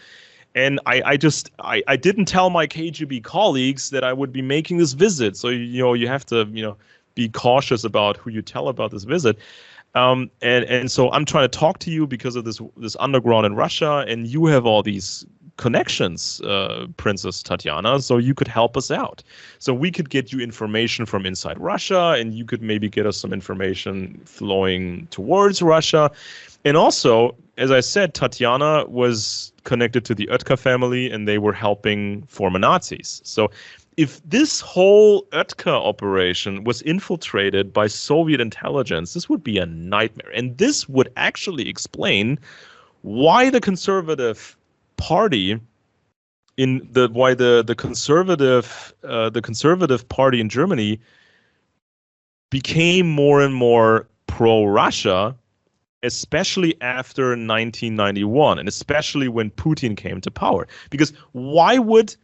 And I didn't tell my KGB colleagues that I would be making this visit. So you have to be cautious about who you tell about this visit. And so I'm trying to talk to you because of this underground in Russia, and you have all these connections, Princess Tatiana, so you could help us out. So we could get you information from inside Russia, and you could maybe get us some information flowing towards Russia. And also, as I said, Tatiana was connected to the Oetker family, and they were helping former Nazis. So if this whole Oetker operation was infiltrated by Soviet intelligence, this would be a nightmare. And this would actually explain why the conservative party the conservative party in Germany became more and more pro-Russia, especially after 1991, and especially when Putin came to power. Because why would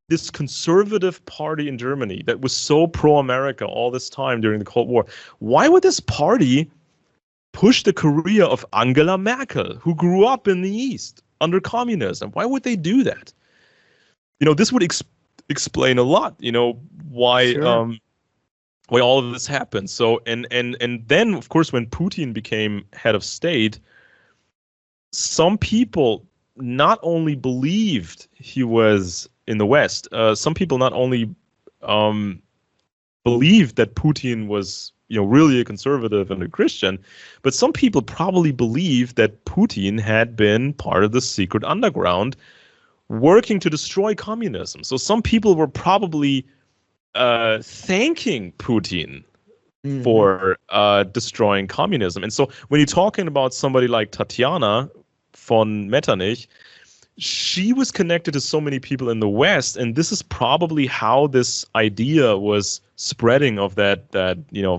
this conservative party in Germany that was so pro-America all this time during the Cold War, why would this party push the career of Angela Merkel, who grew up in the East under communism? Why would they do that? This would explain a lot, why Sure. Why all of this happened. So and then, of course, when Putin became head of state, some people not only believed he was in the West, some people not only believed that Putin was, really a conservative and a Christian, but some people probably believed that Putin had been part of the secret underground working to destroy communism. So some people were probably thanking Putin for destroying communism. And so when you're talking about somebody like Tatiana von Metternich, she was connected to so many people in the West, and this is probably how this idea was spreading of that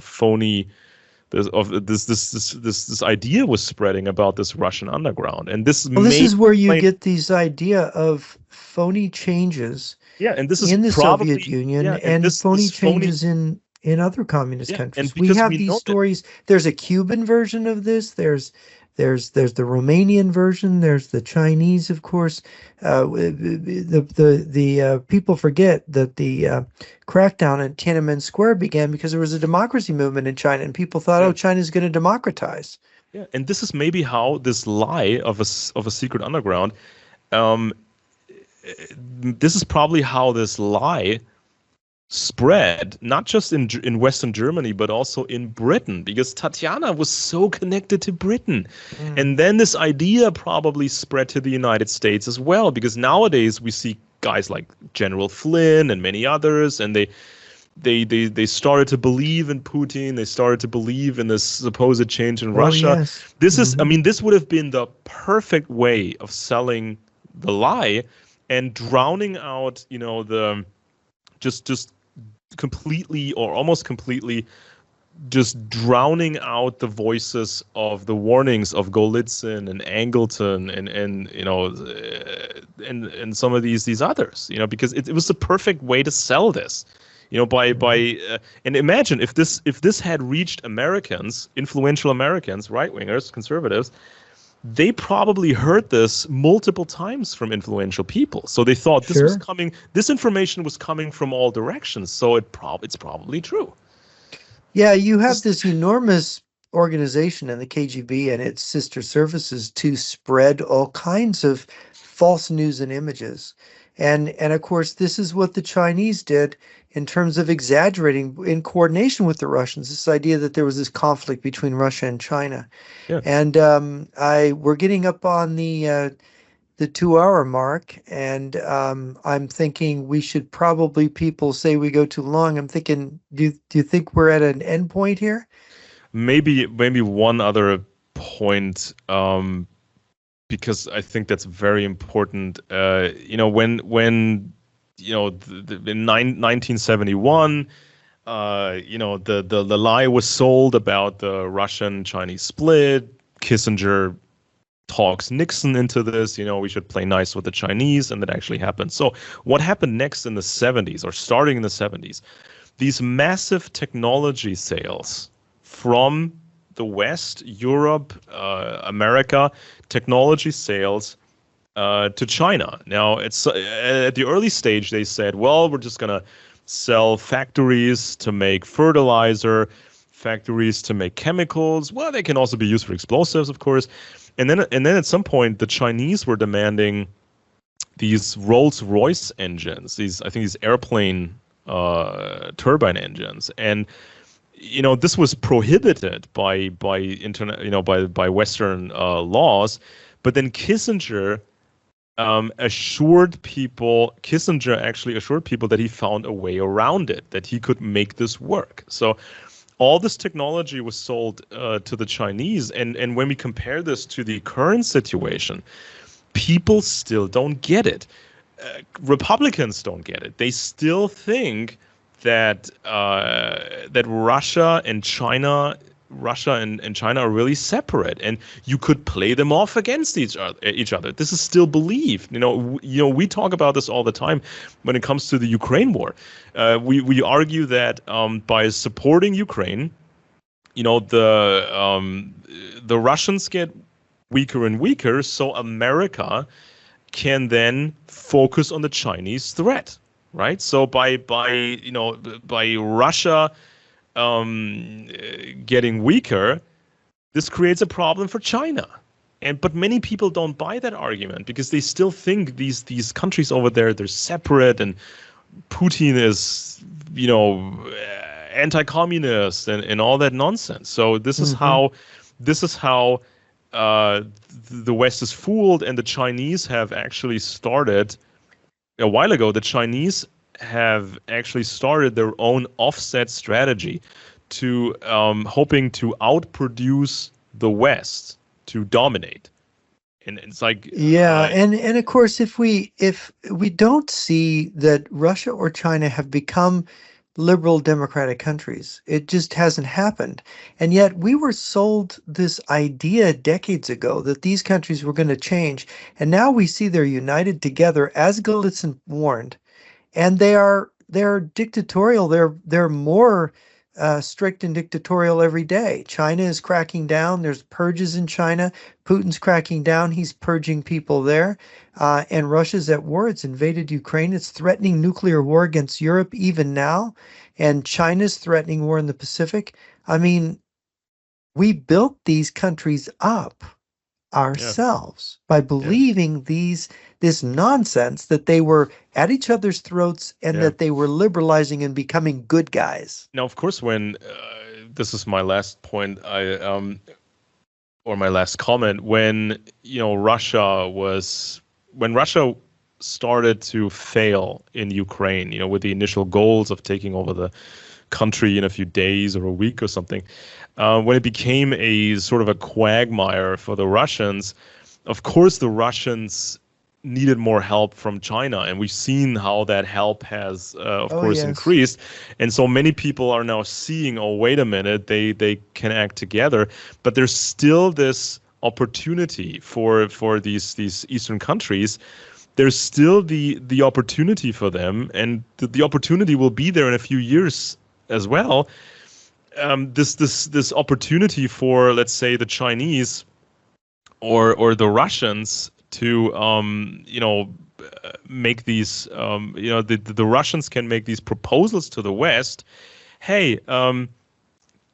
phony this idea was spreading about this Russian underground. And this is where you get these idea of phony changes. Yeah, and this is in the Soviet Union and phony changes in other communist countries. We have these stories. There's a Cuban version of this. There's the Romanian version. There's the Chinese, of course. The people forget that the crackdown at Tiananmen Square began because there was a democracy movement in China, and people thought, oh, China's going to democratize. Yeah, and this is maybe how this lie of a secret underground. This is probably how this lie spread, not just in Western Germany, but also in Britain, because Tatiana was so connected to Britain. And then this idea probably spread to the United States as well, because nowadays we see guys like General Flynn and many others, and they started to believe in Putin. They started to believe in this supposed change in Russia. Yes. This is, this would have been the perfect way of selling the lie and drowning out, the just completely or almost completely just drowning out the voices of the warnings of Golitsyn and Angleton and some of these others, because it was the perfect way to sell this, and imagine if this had reached Americans, influential Americans, right-wingers, conservatives. They probably heard this multiple times from influential people. So they thought this information was coming from all directions. So it's probably true. Yeah, you have this enormous organization in the KGB and its sister services to spread all kinds of false news and images. And of course, this is what the Chinese did in terms of exaggerating in coordination with the Russians, this idea that there was this conflict between Russia and China. Yeah. And we're getting up on the the 2 hour mark, and I'm thinking we should probably. People say we go too long. I'm thinking, do you think we're at an end point here? Maybe one other point, because I think that's very important. In 1971, the lie was sold about the Russian-Chinese split. Kissinger talks Nixon into this, we should play nice with the Chinese, and that actually happened. So what happened next in the 70s, or starting in the 70s? These massive technology sales from the West, Europe, America, technology sales to China. Now, it's at the early stage, they said, well, we're just going to sell factories to make fertilizer, factories to make chemicals. Well, they can also be used for explosives, of course. And then at some point, the Chinese were demanding these Rolls-Royce engines, these airplane turbine engines, and this was prohibited by Western laws. But then Kissinger actually assured people that he found a way around it, that he could make this work. So all this technology was sold to the Chinese, and when we compare this to the current situation, people still don't get it. Republicans don't get it. They still think that Russia and China are really separate, and you could play them off against each other. This is still believed. We talk about this all the time when it comes to the Ukraine war. We argue that by supporting Ukraine, the Russians get weaker and weaker, so America can then focus on the Chinese threat, right? So by Russia getting weaker, this creates a problem for China. But many people don't buy that argument because they still think these countries over there, they're separate, and Putin is anti-communist and all that nonsense. So this is how the West is fooled, and the Chinese have actually started a while ago. The Chinese have actually started their own offset strategy to hoping to outproduce the West to dominate. And it's like and of course, if we don't see that Russia or China have become liberal democratic countries, it just hasn't happened. And yet we were sold this idea decades ago that these countries were going to change, and now we see they're united together, as Galitzin warned, and they're dictatorial. They're more strict and dictatorial every day. China is cracking down. There's purges in China. Putin's cracking down. He's purging people there. And Russia's at war. It's invaded Ukraine. It's threatening nuclear war against Europe even now. And China's threatening war in the Pacific. I mean, we built these countries up ourselves by believing this nonsense that they were at each other's throats and that they were liberalizing and becoming good guys. Now, of course, when this is my last point, or my last comment, when Russia started to fail in Ukraine, with the initial goals of taking over the country in a few days or a week or something, when it became a sort of a quagmire for the Russians, of course the Russians needed more help from China, and we've seen how that help has, increased. And so many people are now seeing, oh, wait a minute, they can act together, but there's still this opportunity for these Eastern countries. There's still the opportunity for them, and the opportunity will be there in a few years as well. This opportunity for, let's say, the Chinese or the Russians to make these the Russians can make these proposals to the West. Hey,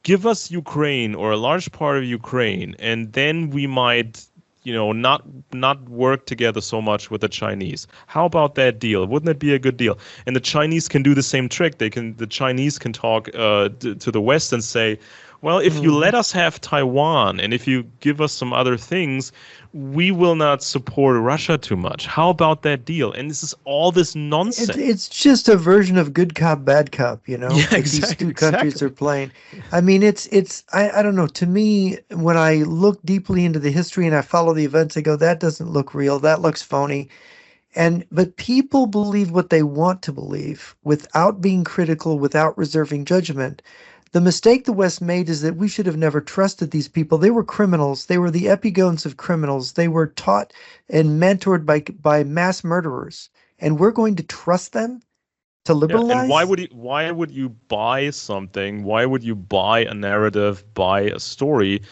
give us Ukraine or a large part of Ukraine, and then we might not work together so much with the Chinese. How about that deal? Wouldn't it be a good deal? And the Chinese can do the same trick. The Chinese can talk to the West and say, well, if you let us have Taiwan and if you give us some other things, we will not support Russia too much. How about that deal? And this is all this nonsense. It's just a version of good cop, bad cop, Yeah, that these two countries are playing. I mean, I don't know. To me, when I look deeply into the history and I follow the events, I go, that doesn't look real. That looks phony. But people believe what they want to believe without being critical, without reserving judgment. The mistake the West made is that we should have never trusted these people. They were criminals. They were the epigones of criminals. They were taught and mentored by mass murderers. And we're going to trust them to liberalize? Yeah, and why would you buy something? Why would you buy a narrative, buy a story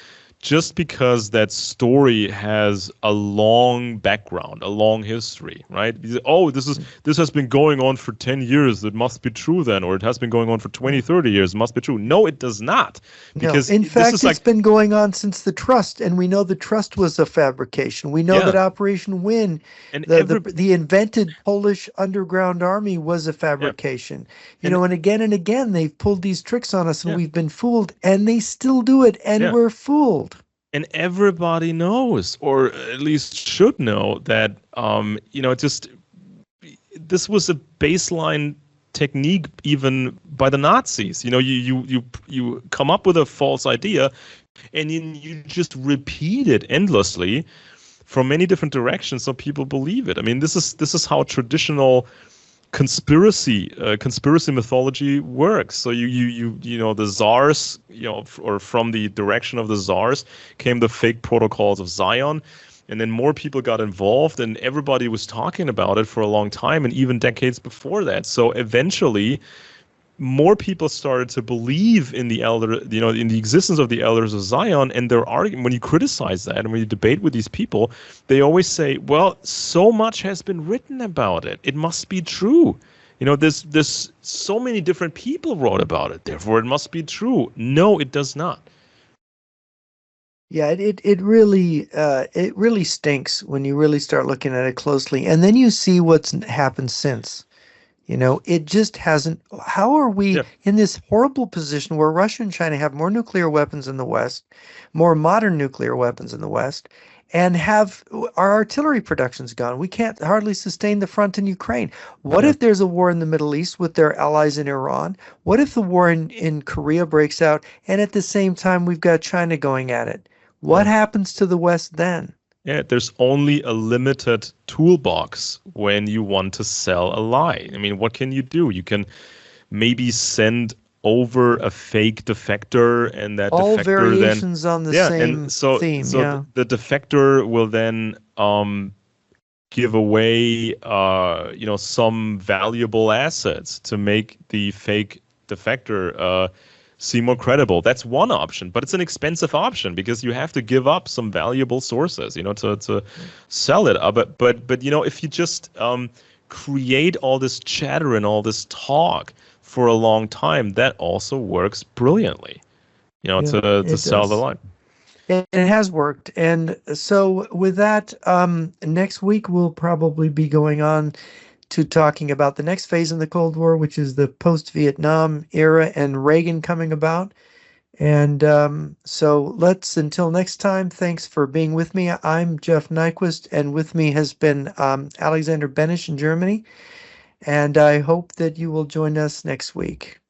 just because that story has a long background, a long history, right? Oh, this has been going on for 10 years. It must be true then, or it has been going on for 20, 30 years. It must be true. No, it does not. Because no, in fact, it's been going on since the Trust, and we know the Trust was a fabrication. We know that Operation Win, and the invented Polish underground army was a fabrication. And again, they've pulled these tricks on us, and we've been fooled, and they still do it, and we're fooled. And everybody knows, or at least should know, that this was a baseline technique even by the Nazis. You come up with a false idea, and you just repeat it endlessly from many different directions, so people believe it. I mean, this is how traditional conspiracy mythology works. So the czars, or from the direction of the czars came the fake protocols of Zion, and then more people got involved, and everybody was talking about it for a long time, and even decades before that. So eventually more people started to believe in in the existence of the elders of Zion, and their argument, when you criticize that and when you debate with these people, they always say, well, so much has been written about it. It must be true. There's so many different people wrote about it. Therefore, it must be true. No, it does not. Yeah, it really stinks when you really start looking at it closely, and then you see what's happened since. It just hasn't. How are we in this horrible position where Russia and China have more nuclear weapons in the West, more modern nuclear weapons in the West, and have our artillery production's gone? We can't hardly sustain the front in Ukraine. What if there's a war in the Middle East with their allies in Iran? What if the war in Korea breaks out, and at the same time we've got China going at it? What happens to the West then? Yeah, there's only a limited toolbox when you want to sell a lie. I mean, what can you do? You can maybe send over a fake defector, and that all defector variations on the same theme. So the defector will then give away some valuable assets to make the fake defector seem more credible. That's one option, but it's an expensive option because you have to give up some valuable sources, to sell it. But if you just create all this chatter and all this talk for a long time, that also works brilliantly, to sell the line. It has worked. And so with that, next week we'll probably be going on to talking about the next phase in the Cold War, which is the post-Vietnam era and Reagan coming about. And so until next time, thanks for being with me. I'm Jeff Nyquist, and with me has been Alexander Benesch in Germany. And I hope that you will join us next week.